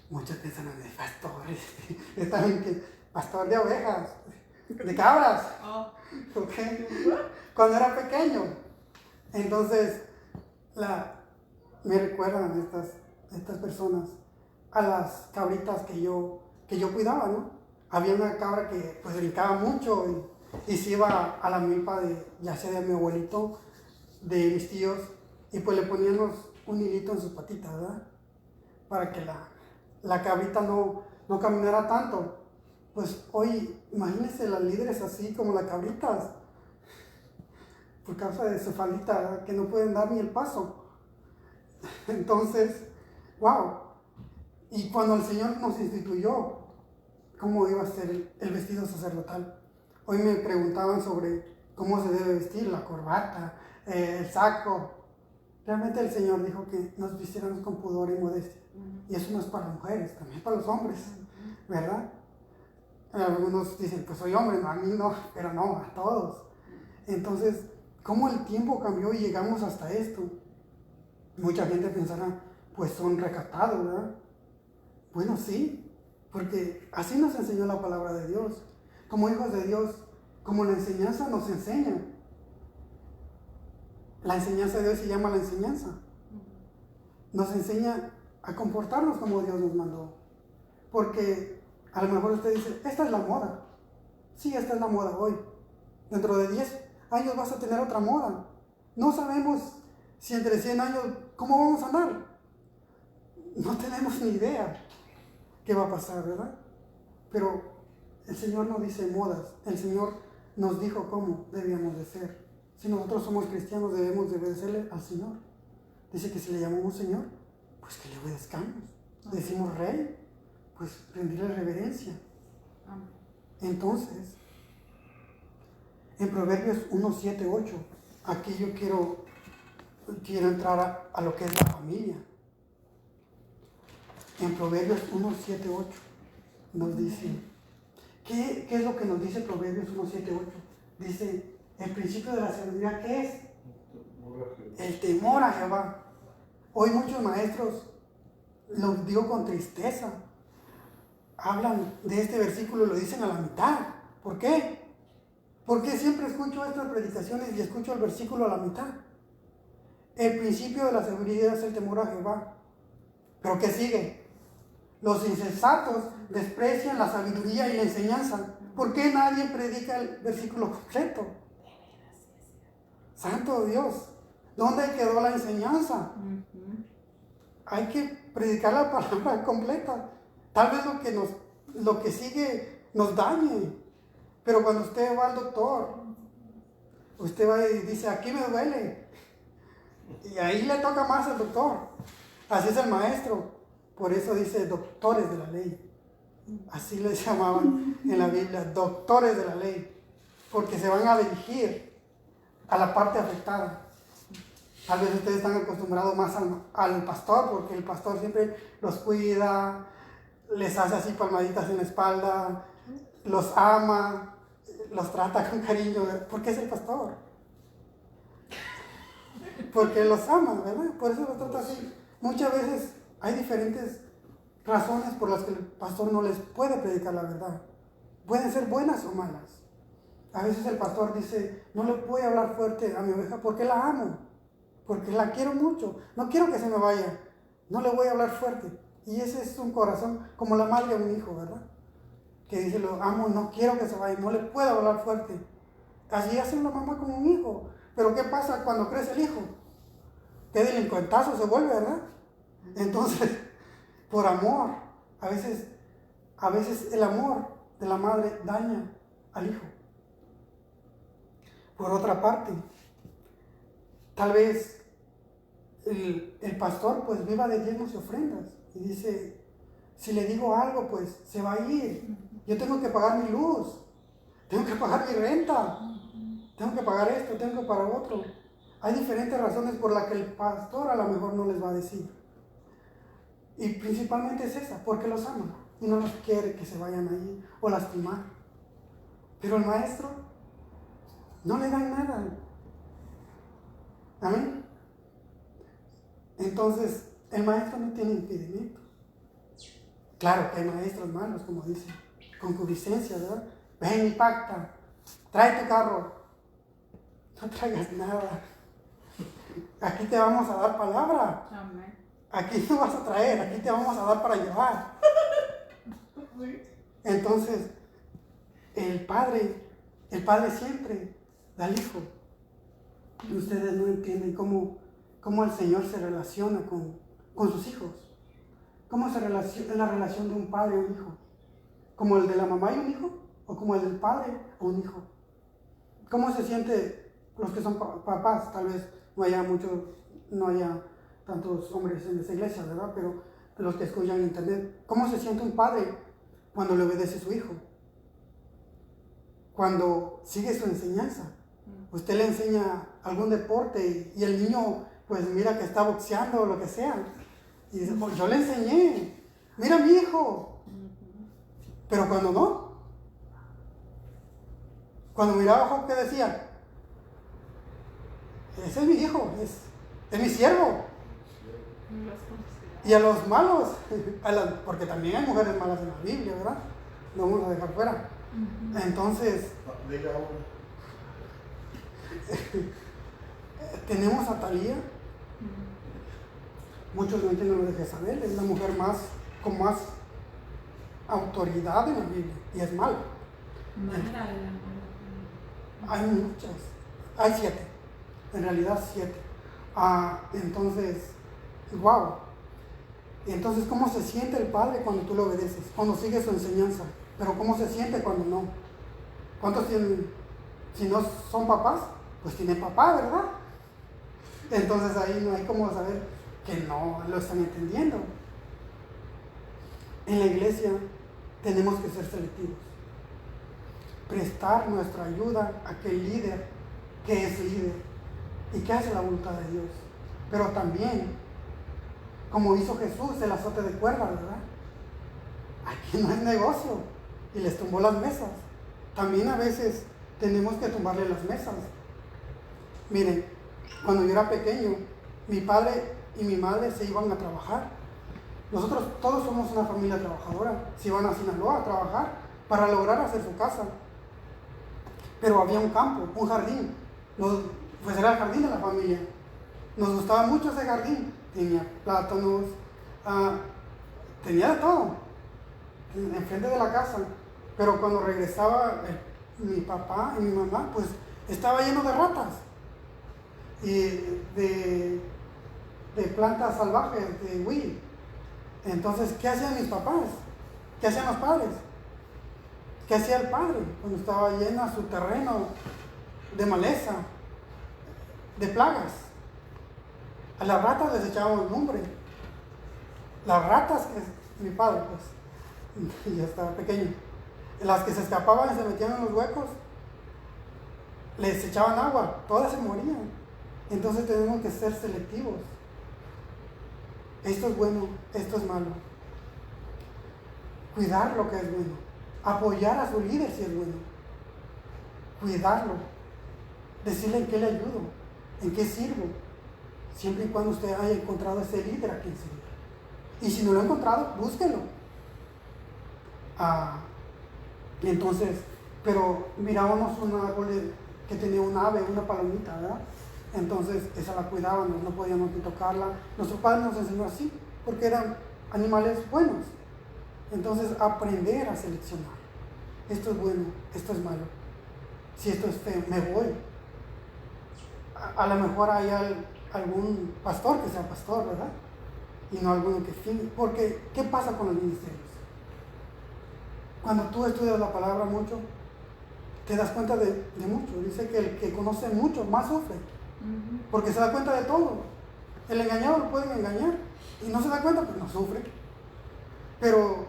Muchas personas de pastores, estaban que pastor de ovejas, de cabras, Oh, ¿ok? Cuando era pequeño. Entonces, me recuerdan estas personas a las cabritas que yo cuidaba, ¿no? Había una cabra que pues brincaba mucho y se iba a la milpa ya sea de mi abuelito, de mis tíos, y pues le poníamos un hilito en sus patitas, ¿verdad? Para que la cabrita no caminara tanto. Pues hoy, imagínense las líderes así como las cabritas, por causa de su faldita, ¿verdad? Que no pueden dar ni el paso. Entonces, wow. Y cuando el Señor nos instituyó cómo iba a ser el vestido sacerdotal, hoy me preguntaban sobre cómo se debe vestir, la corbata, el saco. Realmente el Señor dijo que nos vistiéramos con pudor y modestia. Y eso no es para las mujeres, también para los hombres, ¿verdad? Algunos dicen, pues soy hombre, no, a mí no, pero no, a todos. Entonces, ¿cómo el tiempo cambió y llegamos hasta esto? Mucha gente pensará, pues son recatados, ¿verdad? Bueno, sí, porque así nos enseñó la palabra de Dios. Como hijos de Dios, como la enseñanza nos enseña. La enseñanza de Dios se llama la enseñanza. Nos enseña a comportarnos como Dios nos mandó. Porque a lo mejor usted dice, esta es la moda. Sí, esta es la moda hoy. Dentro de 10 años vas a tener otra moda. No sabemos si entre 100 años, ¿cómo vamos a andar? No tenemos ni idea qué va a pasar, ¿verdad? Pero el Señor no dice modas. El Señor nos dijo cómo debíamos de ser. Si nosotros somos cristianos, debemos de obedecerle al Señor. Dice que si le llamamos Señor, pues que le obedezcamos. Decimos Rey, pues rendirle reverencia. Entonces, en Proverbios 1, 7, 8, aquí yo quiero entrar a lo que es la familia. En Proverbios 1, 7, 8 nos dice, ¿qué es lo que nos dice Proverbios 1, 7, 8? Dice, el principio de la sabiduría, ¿qué es? El temor a Jehová. Hoy muchos maestros, lo digo con tristeza, hablan de este versículo y lo dicen a la mitad. ¿Por qué? Porque siempre escucho estas predicaciones y escucho el versículo a la mitad. El principio de la sabiduría es el temor a Jehová. ¿Pero qué sigue? Los insensatos desprecian la sabiduría y la enseñanza. ¿Por qué nadie predica el versículo completo? Santo Dios, ¿dónde quedó la enseñanza? Hay que predicar la palabra completa. Tal vez lo que sigue nos dañe. Pero cuando usted va al doctor, usted va y dice, aquí me duele. Y ahí le toca más al doctor. Así es el maestro. Por eso dice doctores de la ley. Así les llamaban en la Biblia, doctores de la ley. Porque se van a dirigir a la parte afectada. Tal vez ustedes están acostumbrados más al pastor, porque el pastor siempre los cuida, les hace así palmaditas en la espalda, los ama, los trata con cariño. ¿Por qué es el pastor? Porque los ama, ¿verdad? Por eso los trata así. Muchas veces hay diferentes razones por las que el pastor no les puede predicar la verdad. Pueden ser buenas o malas. A veces el pastor dice, no le voy a hablar fuerte a mi oveja porque la amo, porque la quiero mucho, no quiero que se me vaya, no le voy a hablar fuerte. Y ese es un corazón como la madre a un hijo, ¿verdad? Que dice, lo amo, no quiero que se vaya, no le puedo hablar fuerte. Así hace una mamá con un hijo. Pero ¿qué pasa cuando crece el hijo? ¿Qué delincuentazo se vuelve, verdad? Entonces, por amor, a veces el amor de la madre daña al hijo. Por otra parte, tal vez el pastor pues viva de diezmos y ofrendas y dice, si le digo algo pues se va a ir, yo tengo que pagar mi luz, tengo que pagar mi renta, tengo que pagar esto, tengo que pagar otro. Hay diferentes razones por las que el pastor a lo mejor no les va a decir. Y principalmente es esa, porque los ama y no los quiere que se vayan allí o lastimar. Pero el maestro no le dan nada. Amén. Entonces, el maestro no tiene impedimento. Claro que hay maestros malos, como dicen, concupiscencia, ¿verdad? Ven y pacta, trae tu carro. No traigas nada. Aquí te vamos a dar palabra. Amén. Aquí no vas a traer, aquí te vamos a dar para llevar. Entonces, el padre siempre da al hijo. Y ustedes no entienden cómo el Señor se relaciona con sus hijos. ¿Cómo es la relación de un padre y un hijo? ¿Como el de la mamá y un hijo? ¿O como el del padre o un hijo? ¿Cómo se siente los que son papás? Tal vez no haya tantos hombres en esa iglesia, ¿verdad? Pero los que escuchan en internet, ¿cómo se siente un padre cuando le obedece a su hijo? Cuando sigue su enseñanza. Usted le enseña algún deporte y el niño pues mira que está boxeando o lo que sea. Y dice, pues yo le enseñé, mira mi hijo. Pero cuando no, cuando miraba a Job, ¿qué decía? Ese es mi hijo, es mi siervo. Y a los malos, porque también hay mujeres malas en la Biblia, ¿verdad? No vamos a dejar fuera. Entonces, tenemos a Talía. Muchos no entienden lo de Jezabel, es la mujer con más autoridad en la Biblia, y es mala. Hay muchas, hay 7, en realidad 7. Entonces, wow. Entonces, ¿cómo se siente el padre cuando tú le obedeces? Cuando sigue su enseñanza. Pero ¿cómo se siente cuando no? ¿Cuántos tienen? Si no son papás, pues tienen papá, ¿verdad? Entonces ahí no hay como saber que no lo están entendiendo. En la iglesia tenemos que ser selectivos. Prestar nuestra ayuda a aquel líder que es líder y que hace la voluntad de Dios. Pero también, como hizo Jesús, el azote de cuerda, ¿verdad? Aquí no es negocio. Y les tumbó las mesas. También a veces tenemos que tumbarle las mesas. Miren, cuando yo era pequeño, mi padre y mi madre se iban a trabajar. Nosotros todos somos una familia trabajadora. Se iban a Sinaloa a trabajar para lograr hacer su casa. Pero había un campo, un jardín. Pues era el jardín de la familia. Nos gustaba mucho ese jardín. Tenía plátanos, tenía de todo, enfrente de la casa. Pero cuando regresaba mi papá y mi mamá, pues estaba lleno de ratas y de plantas salvajes, de weed. Entonces, ¿qué hacían mis papás? ¿Qué hacían los padres? ¿Qué hacía el padre cuando estaba lleno su terreno de maleza, de plagas? A las ratas les echábamos lumbre. Las ratas, mi padre pues, ya estaba pequeño, las que se escapaban y se metían en los huecos, les echaban agua, todas se morían. Entonces tenemos que ser selectivos. Esto es bueno, esto es malo. Cuidar lo que es bueno. Apoyar a su líder si es bueno. Cuidarlo. Decirle en qué le ayudo, en qué sirvo. Siempre y cuando usted haya encontrado ese líder a quien seguir. Y si no lo ha encontrado, búsquelo. Entonces, pero mirábamos un árbol que tenía un ave, una palomita, ¿verdad? Entonces, esa la cuidábamos, no podíamos ni tocarla. Nuestro padre nos enseñó así, porque eran animales buenos. Entonces, aprender a seleccionar. Esto es bueno, esto es malo. Si esto es feo, me voy. A lo mejor hay algún pastor que sea pastor, ¿verdad? Y no alguno que finge. Porque, ¿qué pasa con los ministerios? Cuando tú estudias la palabra mucho, te das cuenta de mucho. Dice que el que conoce mucho, más sufre. porque se da cuenta de todo. El engañado lo pueden engañar y no se da cuenta, pues no sufre. Pero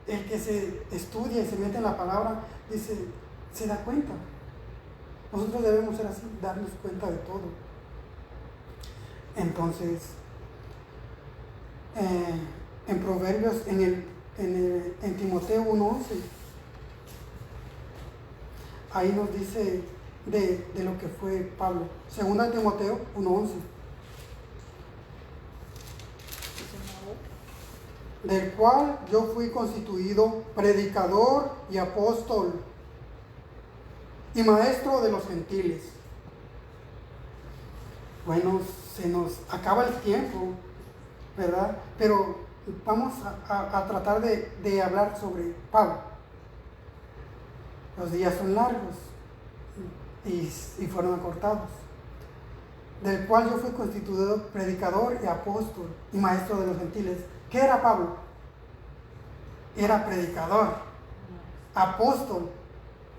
el que se estudia y se mete en la palabra, dice, se da cuenta. Nosotros debemos ser así, darnos cuenta de todo. Entonces, en Proverbios, en Timoteo 1:11, ahí nos dice de lo que fue Pablo. Segunda de Timoteo 1:11. Del cual yo fui constituido predicador y apóstol y maestro de los gentiles. Bueno, se nos acaba el tiempo, ¿verdad? Pero vamos a tratar de hablar sobre Pablo. Los días son largos y fueron acortados. Del cual yo fui constituido predicador y apóstol y maestro de los gentiles. ¿Qué era Pablo? Era predicador, apóstol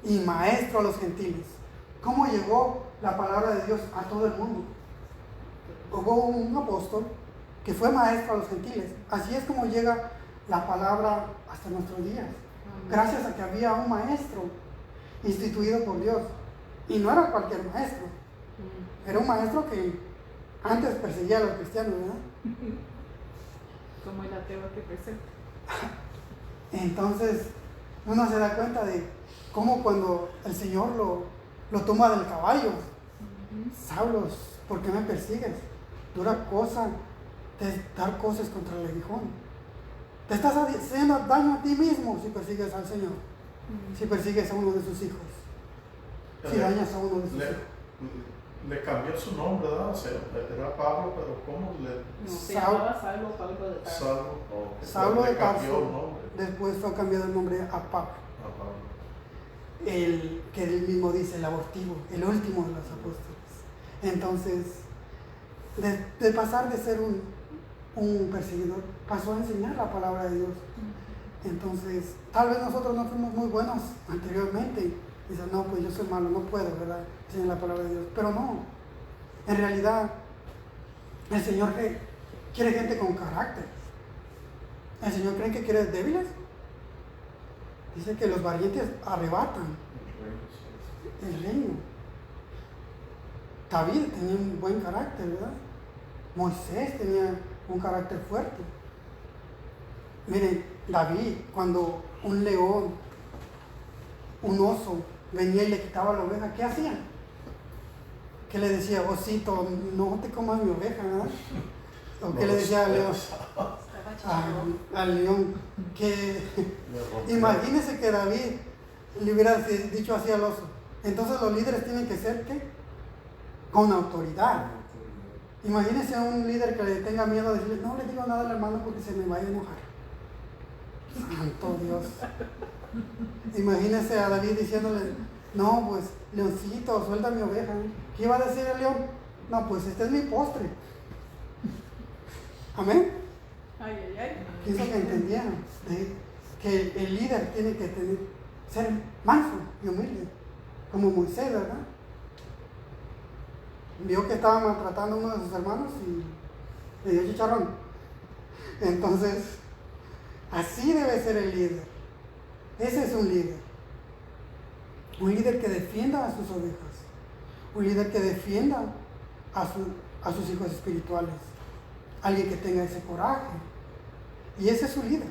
y maestro a los gentiles. ¿Cómo llegó la palabra de Dios a todo el mundo? Hubo un apóstol que fue maestro a los gentiles. Así es como llega la palabra hasta nuestros días. Gracias a que había un maestro instituido por Dios. Y no era cualquier maestro. Era un maestro que antes perseguía a los cristianos, ¿verdad? Como el ateo que presenta. Entonces uno se da cuenta de cómo cuando el Señor lo toma del caballo, Saulo, ¿por qué me persigues? Dura cosa de dar cosas contra el aguijón. Te estás haciendo daño a ti mismo si persigues al Señor, si persigues a uno de sus hijos, si dañas a uno de sus hijos. Le cambió su nombre, ¿verdad? O sea, era Pablo, pero ¿cómo le...? No, se llamaba Saulo, Pablo de Tarso. Saulo de Tarso. Cambió el nombre. Después fue cambiado el nombre a Pablo. El que él mismo dice, el abortivo, el último de los apóstoles. Entonces, de pasar de ser un perseguidor, pasó a enseñar la palabra de Dios. Entonces, tal vez nosotros no fuimos muy buenos anteriormente. Dicen, no, pues yo soy malo, no puedo, ¿verdad? Enseñar la palabra de Dios. Pero no, en realidad, el Señor quiere gente con carácter. ¿El Señor cree que quiere débiles? Dice que los valientes arrebatan el reino. David tenía un buen carácter, ¿verdad? Moisés tenía un carácter fuerte. Miren, David, cuando un león, un oso, venía y le quitaba la oveja, ¿qué hacía? ¿Qué le decía? Osito, no te comas mi oveja, ¿verdad? ¿O qué le decía al león? Al león, que imagínese que David le hubiera dicho así al oso. Entonces los líderes tienen que ser, ¿qué? Con autoridad. Imagínese a un líder que le tenga miedo a decirle, no le digo nada al hermano porque se me vaya a enojar. Santo Dios. Imagínese a David diciéndole, no, pues, leoncito, suelta mi oveja. ¿Qué iba a decir el león? No, pues este es mi postre. Amén. Pienso que entendieron que el líder tiene que ser manso y humilde, como Moisés, ¿verdad? Vio que estaba maltratando a uno de sus hermanos y le dio chicharrón. Entonces, así debe ser el líder. Ese es un líder. Un líder que defienda a sus ovejas. Un líder que defienda a sus hijos espirituales. Alguien que tenga ese coraje. Y ese es su líder.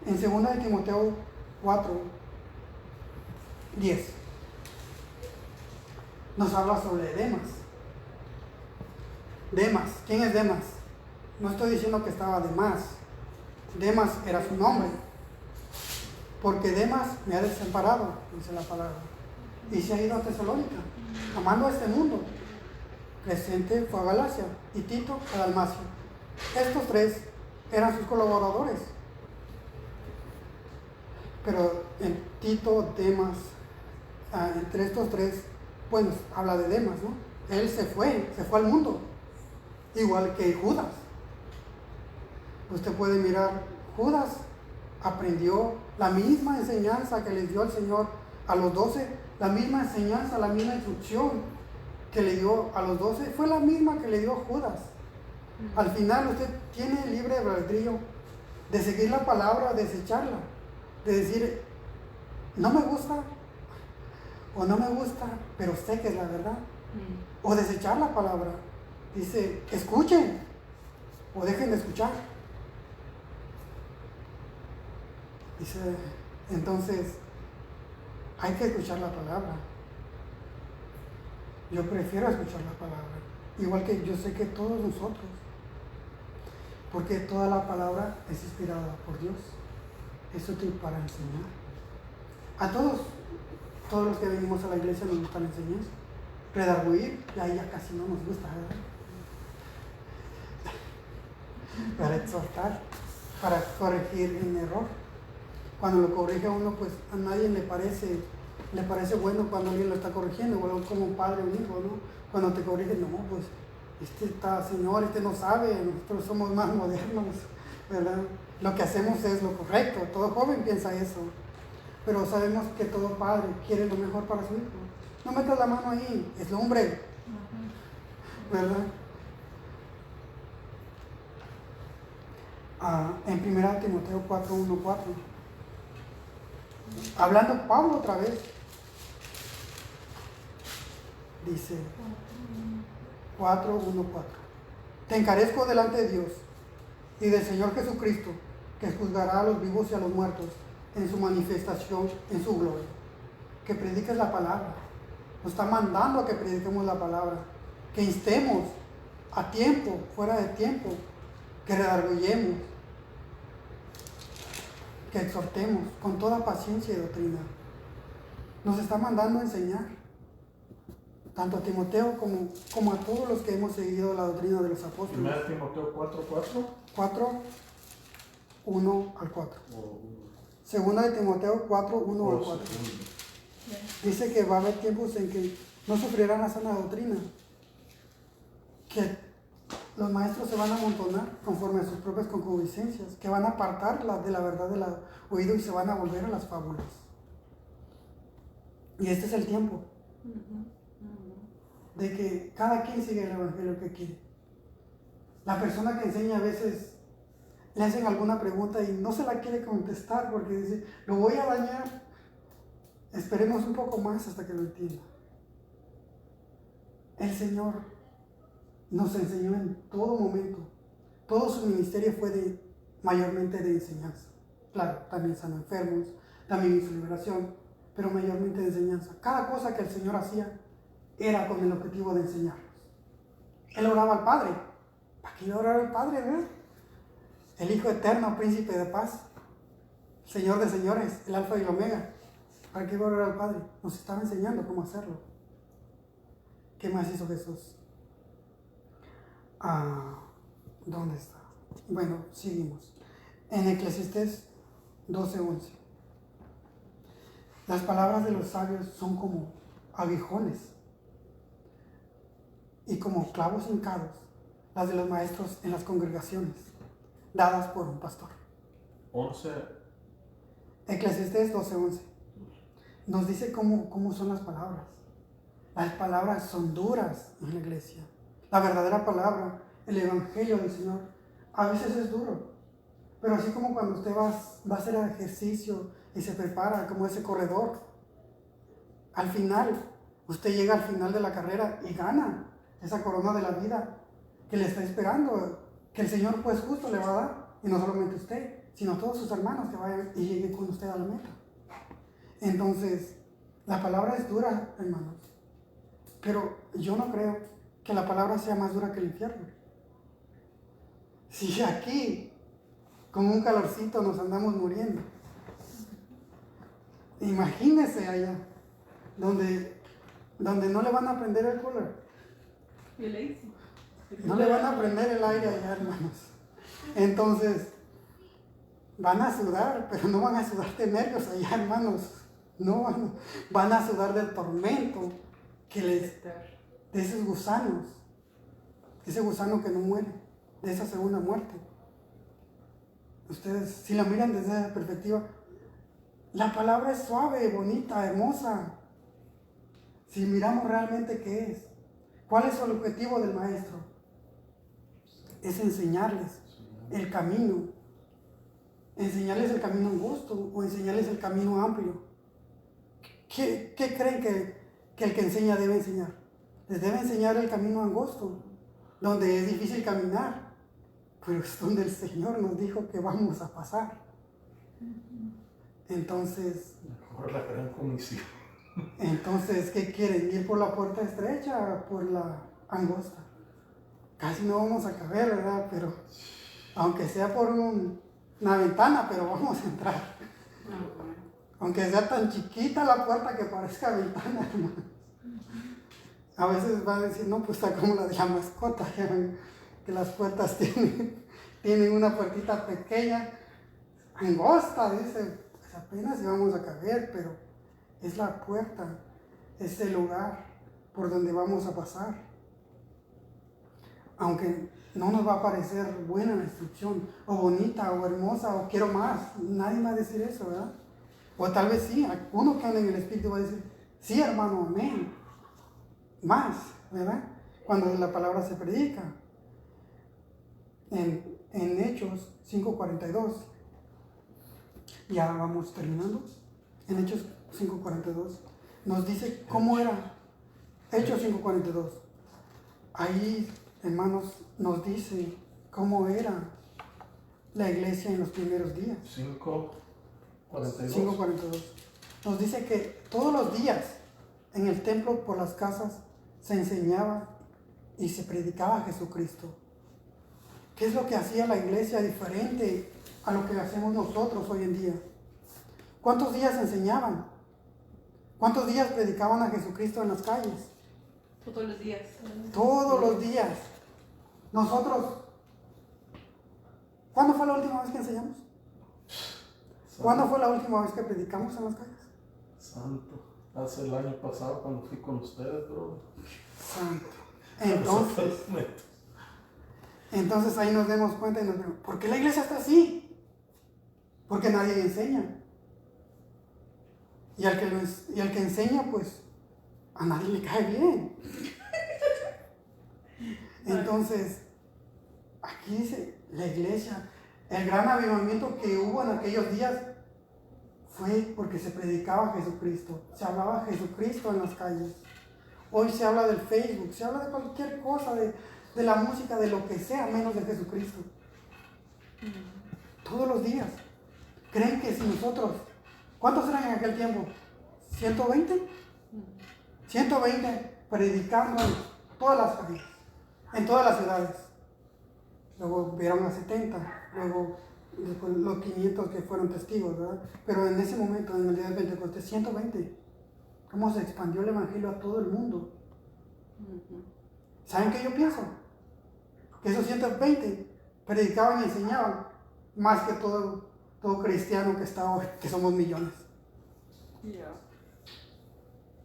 En 2 de Timoteo 4:10 nos habla sobre Demas. Demas, ¿quién es Demas? No estoy diciendo que estaba de más. Demas era su nombre. Porque Demas me ha desamparado, dice la palabra. Y se ha ido a Tesalónica, amando a este mundo. Crescente fue a Galacia y Tito a Dalmacia. Estos tres eran sus colaboradores. Pero en Tito, Demas, entre estos tres, bueno, habla de Demas, ¿no? Él se fue al mundo, igual que Judas. Usted puede mirar, Judas aprendió la misma enseñanza que les dio el Señor a los 12, la misma enseñanza, la misma instrucción que le dio a los 12 fue la misma que le dio a Judas. Al final usted tiene libre albedrío de seguir la palabra, de desecharla, de decir, no me gusta o no me gusta, pero sé que es la verdad. O desechar la palabra. Dice, escuchen o dejen de escuchar. Dice, entonces, hay que escuchar la palabra. Yo prefiero escuchar la palabra. Igual que yo sé que todos nosotros. Porque toda la palabra es inspirada por Dios. Es útil para enseñar. A todos los que venimos a la iglesia nos gusta la enseñanza. Redarguir, y ahí ya casi no nos gusta, ¿verdad? Para exhortar, para corregir en error. Cuando lo corrige a uno, pues a nadie le parece bueno cuando alguien lo está corrigiendo, o como un padre o un hijo, ¿no? Cuando te corrige, no, pues señor, no sabe, nosotros somos más modernos, ¿verdad? Lo que hacemos es lo correcto, todo joven piensa eso, pero sabemos que todo padre quiere lo mejor para su hijo. No metas la mano ahí, es hombre, ¿verdad? En 1 Timoteo 4:1-4, hablando Pablo otra vez, dice 4:1-4, te encarezco delante de Dios y del Señor Jesucristo, que juzgará a los vivos y a los muertos en su manifestación, en su gloria, que prediques la palabra. Nos está mandando a que prediquemos la palabra, que instemos a tiempo, fuera de tiempo, que redarguyemos, que exhortemos con toda paciencia y doctrina. Nos está mandando a enseñar, tanto a Timoteo como a todos los que hemos seguido la doctrina de los apóstoles. 1 Timoteo 4:4. 4:1-4. Segunda de Timoteo 4:1-4. Dice que va a haber tiempos en que no sufrirán la sana doctrina, que los maestros se van a amontonar conforme a sus propias concupiscencias, que van a apartarla de la verdad del oído y se van a volver a las fábulas. Y este es el tiempo de que cada quien sigue el evangelio que quiere. La persona que enseña a veces le hacen alguna pregunta y no se la quiere contestar porque dice, lo voy a dañar. Esperemos un poco más hasta que lo entienda. El Señor nos enseñó en todo momento. Todo su ministerio fue mayormente de enseñanza. Claro, también sanó enfermos, también hizo liberación, pero mayormente de enseñanza. Cada cosa que el Señor hacía era con el objetivo de enseñarnos. Él oraba al Padre. ¿Para qué iba a orar al Padre, verdad? El Hijo Eterno, Príncipe de Paz, Señor de señores, el Alfa y el Omega. ¿Para qué iba a orar al Padre? Nos estaba enseñando cómo hacerlo. ¿Qué más hizo Jesús? ¿Dónde está? Bueno, seguimos. En Eclesiastés 12:11. Las palabras de los sabios son como aguijones y como clavos hincados, las de los maestros en las congregaciones, dadas por un pastor. 11. Eclesiastés 12:11. Nos dice cómo son las palabras. Las palabras son duras en la iglesia. La verdadera palabra, el evangelio del Señor, a veces es duro. Pero así como cuando usted va a hacer ejercicio y se prepara como ese corredor, al final, usted llega al final de la carrera y gana esa corona de la vida que le está esperando, que el Señor pues justo le va a dar. Y no solamente usted, sino todos sus hermanos que vayan y lleguen con usted a la meta. Entonces, la palabra es dura, hermanos. Pero yo no creo que la palabra sea más dura que el infierno. Si aquí, con un calorcito, nos andamos muriendo, imagínese allá, donde no le van a prender el cooler. No le van a prender el aire allá, hermanos. Entonces, van a sudar, pero no van a sudar de nervios allá, hermanos. No, van a sudar del tormento de esos gusanos, ese gusano que no muere, de esa segunda muerte. Ustedes, si la miran desde esa perspectiva, la palabra es suave, bonita, hermosa. Si miramos realmente qué es, ¿Cuál es el objetivo del maestro? Es enseñarles el camino. Enseñarles el camino angosto o enseñarles el camino amplio. ¿Qué creen que el que enseña debe enseñar? Les debe enseñar el camino angosto, donde es difícil caminar, pero es donde el Señor nos dijo que vamos a pasar. Entonces, Mejor la gran comisión. Entonces, ¿qué quieren? ¿Ir por la puerta estrecha o por la angosta? Casi no vamos a caber, ¿verdad? Pero, aunque sea por una ventana, pero vamos a entrar. Aunque sea tan chiquita la puerta que parezca ventana, hermano. A veces va a decir, no, pues está como la de la mascota, ya ven, que las puertas tienen una puertita pequeña, angosta, dice, pues apenas íbamos a caber, pero es la puerta, es el lugar por donde vamos a pasar. Aunque no nos va a parecer buena la instrucción, o bonita, o hermosa, o quiero más, nadie va a decir eso, ¿verdad? O tal vez sí, uno que anda en el Espíritu va a decir, sí, hermano, amén, más, ¿verdad? Cuando la palabra se predica. En Hechos 5:42, ya vamos terminando, en Hechos 5:42, nos dice cómo era, Hechos 5:42, ahí, hermanos, nos dice cómo era la iglesia en los primeros días. 5:42. Nos dice que todos los días en el templo, por las casas, se enseñaba y se predicaba a Jesucristo. ¿Qué es lo que hacía la iglesia diferente a lo que hacemos nosotros hoy en día? ¿Cuántos días enseñaban? ¿Cuántos días predicaban a Jesucristo en las calles? Todos los días. Todos los días. Nosotros, ¿cuándo fue la última vez que enseñamos? ¿Cuándo fue la última vez que predicamos en las calles? Santo. Hace el año pasado cuando fui con ustedes, bro. Santo. Entonces ahí nos damos cuenta y nos vemos, ¿por qué la iglesia está así? Porque nadie enseña. Y al que enseña, pues, a nadie le cae bien. Entonces, aquí dice, la iglesia, el gran avivamiento que hubo en aquellos días fue porque se predicaba a Jesucristo, se hablaba a Jesucristo en las calles. Hoy se habla del Facebook, se habla de cualquier cosa, de la música, de lo que sea, menos de Jesucristo. Todos los días. ¿Creen que si nosotros, cuántos eran en aquel tiempo? ¿120? 120 predicando en todas las calles, en todas las ciudades. Luego vieron a 70, luego después los 500 que fueron testigos, ¿verdad? Pero en ese momento, en el día del Pentecostés, 120. ¿Cómo se expandió el evangelio a todo el mundo? ¿Saben qué yo pienso? Que esos 120 predicaban y enseñaban más que todo cristiano que está hoy, que somos millones. Yeah.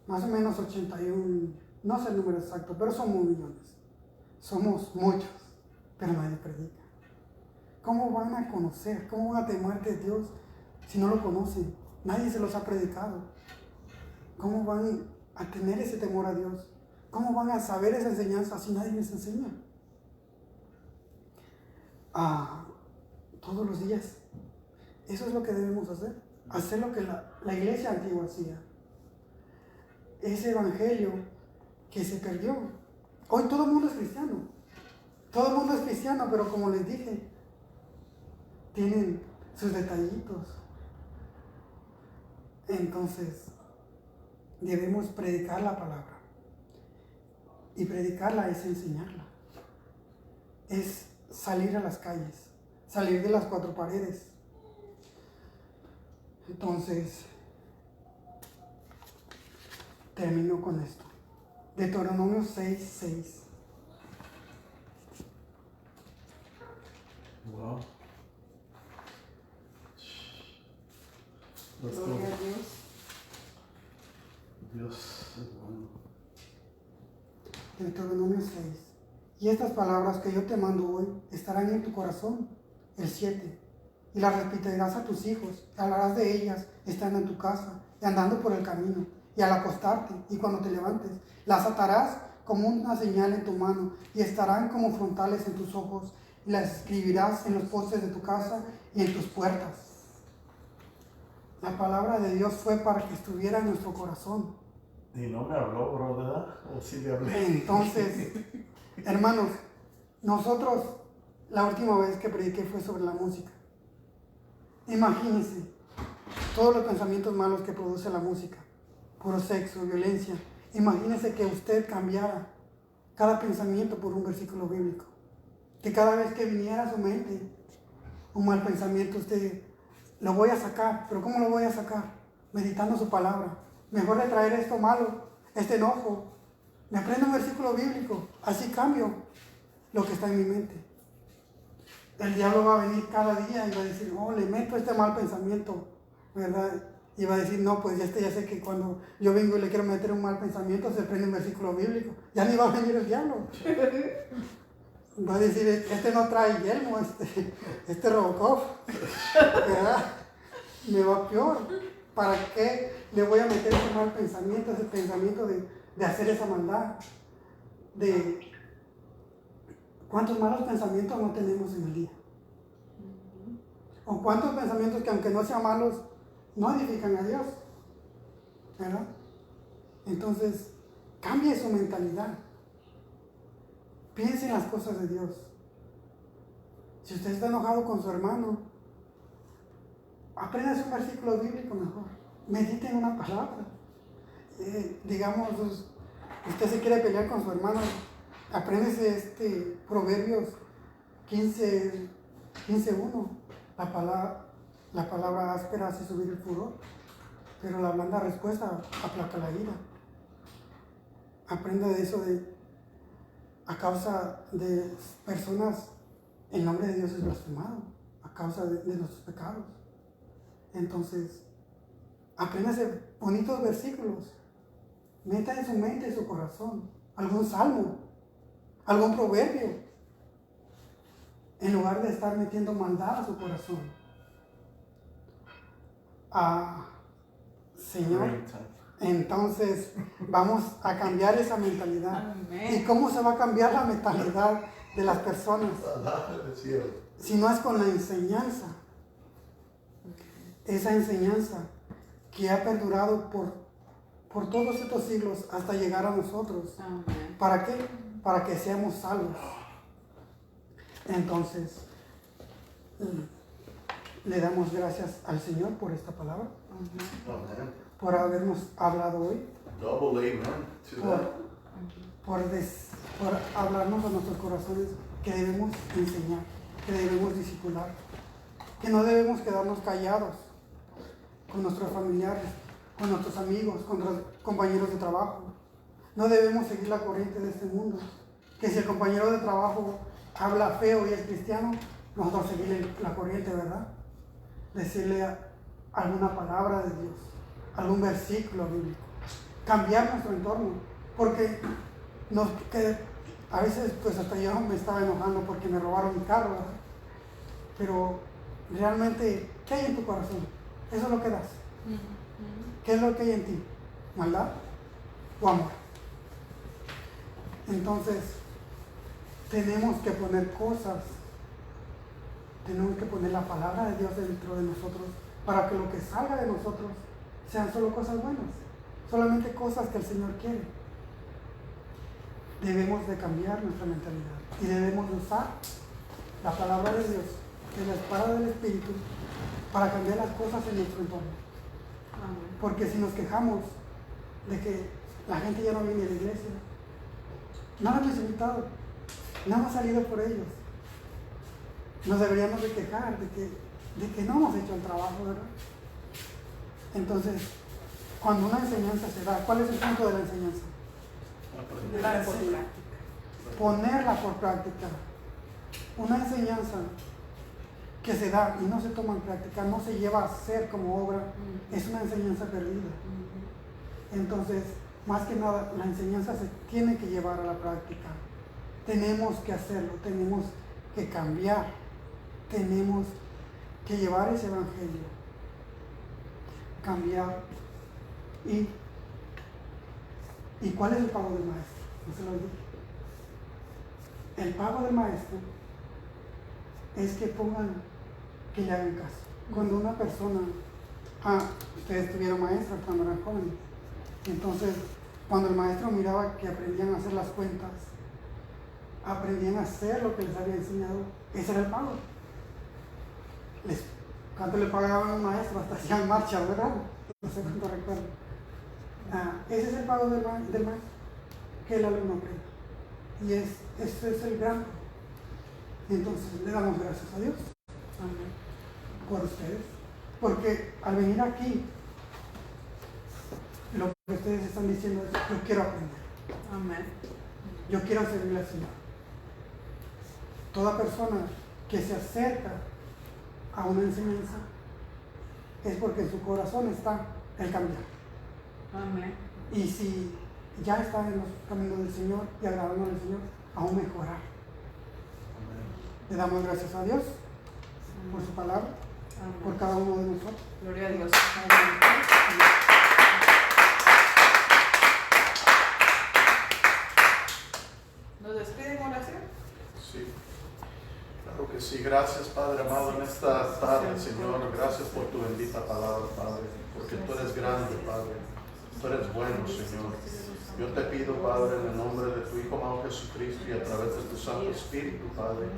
Más o menos 81, no sé el número exacto, pero somos millones. Somos muchos, pero nadie predica. ¿Cómo van a conocer? ¿Cómo van a temer de Dios si no lo conocen? Nadie se los ha predicado. ¿Cómo van a tener ese temor a Dios? ¿Cómo van a saber esa enseñanza si nadie les enseña? Todos los días. Eso es lo que debemos hacer. Hacer lo que la iglesia antigua hacía. Ese evangelio que se perdió. Hoy todo el mundo es cristiano. Todo el mundo es cristiano, pero como les dije, tienen sus detallitos. Entonces, debemos predicar la palabra. Y predicarla es enseñarla. Es salir a las calles, salir de las cuatro paredes. Entonces, termino con esto. Deuteronomio 6:6. Wow. Gloria a Dios. Dios es bueno. Deuteronomio 6. Y estas palabras que yo te mando hoy estarán en tu corazón, el 7. Y las repetirás a tus hijos, y hablarás de ellas estando en tu casa, y andando por el camino, y al acostarte, y cuando te levantes. Las atarás como una señal en tu mano, y estarán como frontales en tus ojos, y las escribirás en los postes de tu casa y en tus puertas. La palabra de Dios fue para que estuviera en nuestro corazón. Y no me habló, bro, ¿verdad? ¿O sí le hablé? Entonces, hermanos, nosotros, la última vez que prediqué fue sobre la música. Imagínense todos los pensamientos malos que produce la música, puro sexo, violencia. Imagínense que usted cambiara cada pensamiento por un versículo bíblico. Que cada vez que viniera a su mente un mal pensamiento, usted lo voy a sacar. ¿Pero cómo lo voy a sacar? Meditando su palabra. Mejor de traer esto malo, este enojo. Me aprendo un versículo bíblico, así cambio lo que está en mi mente. El diablo va a venir cada día y va a decir, oh, le meto este mal pensamiento, ¿verdad? Y va a decir, no, pues ya sé que cuando yo vengo y le quiero meter un mal pensamiento, se prende un versículo bíblico. Ya ni va a venir el diablo. Va a decir, este no trae yelmo, este Robocop, ¿verdad? Me va peor. ¿Para qué le voy a meter ese mal pensamiento, ese pensamiento de hacer esa maldad? ¿Cuántos malos pensamientos no tenemos en el día? ¿O cuántos pensamientos que aunque no sean malos, no edifican a Dios? ¿Verdad? Entonces, cambie su mentalidad. Piense en las cosas de Dios. Si usted está enojado con su hermano, apréndase un versículo bíblico mejor. Medite en una palabra. Digamos, usted se quiere pelear con su hermano, apréndese Proverbios 15:1. La palabra áspera hace subir el furor, pero la blanda respuesta aplaca la ira. Aprenda de eso, a causa de personas, el nombre de Dios es blasfemado, a causa de nuestros pecados. Entonces, apréndase bonitos versículos, meta en su mente, en su corazón, algún salmo, algún proverbio, en lugar de estar metiendo maldad a su corazón. Señor, entonces vamos a cambiar esa mentalidad. Amén. ¿Y cómo se va a cambiar la mentalidad de las personas? Si no es con la enseñanza. Esa enseñanza que ha perdurado por todos estos siglos hasta llegar a nosotros. Amén. ¿Para qué? Para que seamos salvos. Entonces, le damos gracias al Señor por esta palabra, Amen. por habernos hablado hoy, Double amen to that. por hablarnos a nuestros corazones que debemos enseñar, que debemos discipular, que no debemos quedarnos callados con nuestros familiares, con nuestros amigos, con nuestros compañeros de trabajo. No debemos seguir la corriente de este mundo, que si el compañero de trabajo habla feo y es cristiano, nosotros seguirle la corriente, ¿verdad? Decirle alguna palabra de Dios, algún versículo bíblico, cambiar nuestro entorno, porque a veces pues hasta yo me estaba enojando porque me robaron mi carro, ¿verdad? Pero realmente, ¿qué hay en tu corazón? Eso es lo que das. ¿Qué es lo que hay en ti? ¿Maldad o amor? Entonces, tenemos que poner la palabra de Dios dentro de nosotros para que lo que salga de nosotros sean solo cosas buenas, solamente cosas que el Señor quiere. Debemos de cambiar nuestra mentalidad y debemos de usar la palabra de Dios, de la espada del Espíritu, para cambiar las cosas en nuestro entorno. Amén. Porque si nos quejamos de que la gente ya no viene a la iglesia, no la hemos invitado, no hemos salido por ellos, nos deberíamos de quejar de que no hemos hecho el trabajo, ¿verdad? Entonces, cuando una enseñanza se da, ¿cuál es el punto de la enseñanza? Ponerla por práctica. Ponerla por práctica. Una enseñanza que se da y no se toma en práctica, no se lleva a hacer como obra, es una enseñanza perdida. Entonces, más que nada, la enseñanza se tiene que llevar a la práctica. Tenemos que hacerlo, tenemos que cambiar, tenemos que llevar ese evangelio, cambiar. ¿Y cuál es el pago del maestro? No se lo dije. El pago del maestro es que que le hagan caso. Cuando una persona, ustedes tuvieron maestros cuando eran jóvenes, entonces cuando el maestro miraba que aprendían a hacer las cuentas, aprendían a hacer lo que les había enseñado, ese era el pago. ¿Cuánto le pagaban a un maestro? Hasta hacían marcha, ¿verdad? No sé cuánto recuerdo. Ese es el pago del maestro, que el alumno aprenda. Y ese es el gran. Entonces le damos gracias a Dios. Amén. Por ustedes. Porque al venir aquí, lo que ustedes están diciendo es, yo quiero aprender. Amén. Yo quiero servirle al Señor. Toda persona que se acerca a una enseñanza es porque en su corazón está el cambiar. Amén. Y si ya está en los caminos del Señor y agradando al Señor, aún mejorar. Le damos gracias a Dios por su palabra, por Amén. cada uno de nosotros. Gloria a Dios. ¿Nos despiden en oración? Sí, claro que sí. Gracias, Padre amado, en esta tarde, Señor. Gracias por tu bendita palabra, Padre, porque tú eres grande, Padre. Tú eres bueno, Señor. Yo te pido, Padre, en el nombre de tu Hijo amado Jesucristo y a través de tu Santo Espíritu, Padre,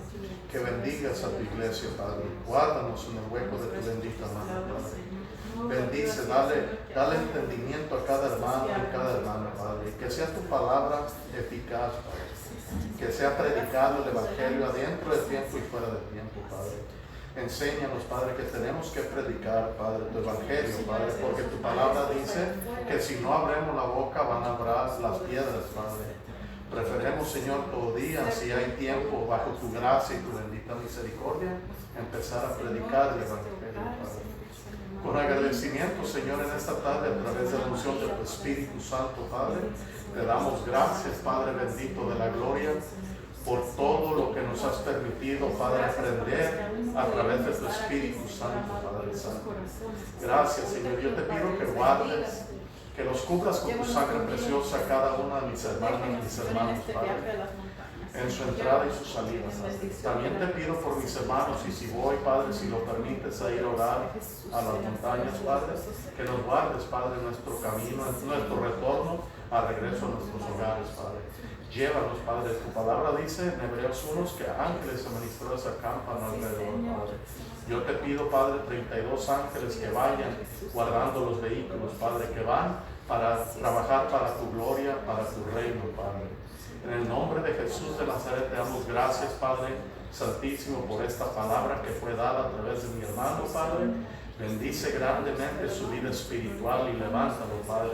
que bendigas a tu iglesia, Padre. Guárdanos en el hueco de tu bendita mano, Padre. Bendice, dale entendimiento a cada hermano y cada hermana, Padre. Que sea tu palabra eficaz, Padre. Que sea predicado el Evangelio adentro del tiempo y fuera del tiempo, Padre. Enséñanos, Padre, que tenemos que predicar, Padre, tu Evangelio, Padre, porque tu palabra dice que si no abrimos la boca van a hablar las piedras, Padre. Preferemos, Señor, todo día, si hay tiempo, bajo tu gracia y tu bendita misericordia, empezar a predicar el Evangelio, Padre. Con agradecimiento, Señor, en esta tarde, a través de la unción de tu Espíritu Santo, Padre, te damos gracias, Padre bendito de la gloria, por todo lo que nos has permitido, Padre, aprender a través de tu Espíritu Santo, Padre Santo. Gracias, Señor. Yo te pido que guardes, que los cubras con tu sangre preciosa a cada una de mis hermanas y mis hermanos, Padre, en su entrada y su salida, Padre. También te pido por mis hermanos, y si voy, Padre, si lo permites, a ir a orar a las montañas, Padre, que nos guardes, Padre, en nuestro camino, en nuestro retorno, a regreso a nuestros hogares, Padre. Llévanos, Padre. Tu palabra dice en Hebreos 1 que ángeles administradores acampan alrededor, Padre. Yo te pido, Padre, 32 ángeles que vayan guardando los vehículos, Padre, que van para trabajar para tu gloria, para tu reino, Padre. En el nombre de Jesús de Nazaret te damos gracias, Padre Santísimo, por esta palabra que fue dada a través de mi hermano, Padre. Bendice grandemente su vida espiritual y levántalo, Padre,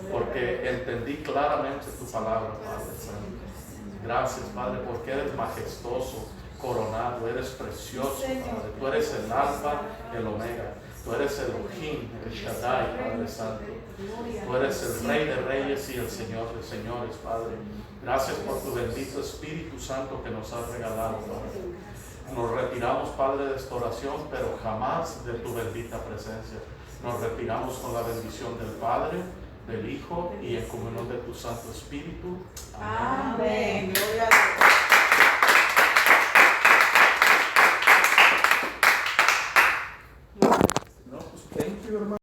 porque entendí claramente tu palabra, Padre Santo. Gracias, Padre, porque eres majestuoso, coronado, eres precioso, Padre. Tú eres el Alfa, el Omega. Tú eres el Elohim, el Shaddai, Padre Santo. Tú eres el Rey de Reyes y el Señor de Señores, Padre. Gracias por tu bendito Espíritu Santo que nos has regalado, Padre. Nos retiramos, Padre, de esta oración, pero jamás de tu bendita presencia. Nos retiramos con la bendición del Padre, del Hijo y en comunión de tu Santo Espíritu. Amén. Amén. Gloria a Dios.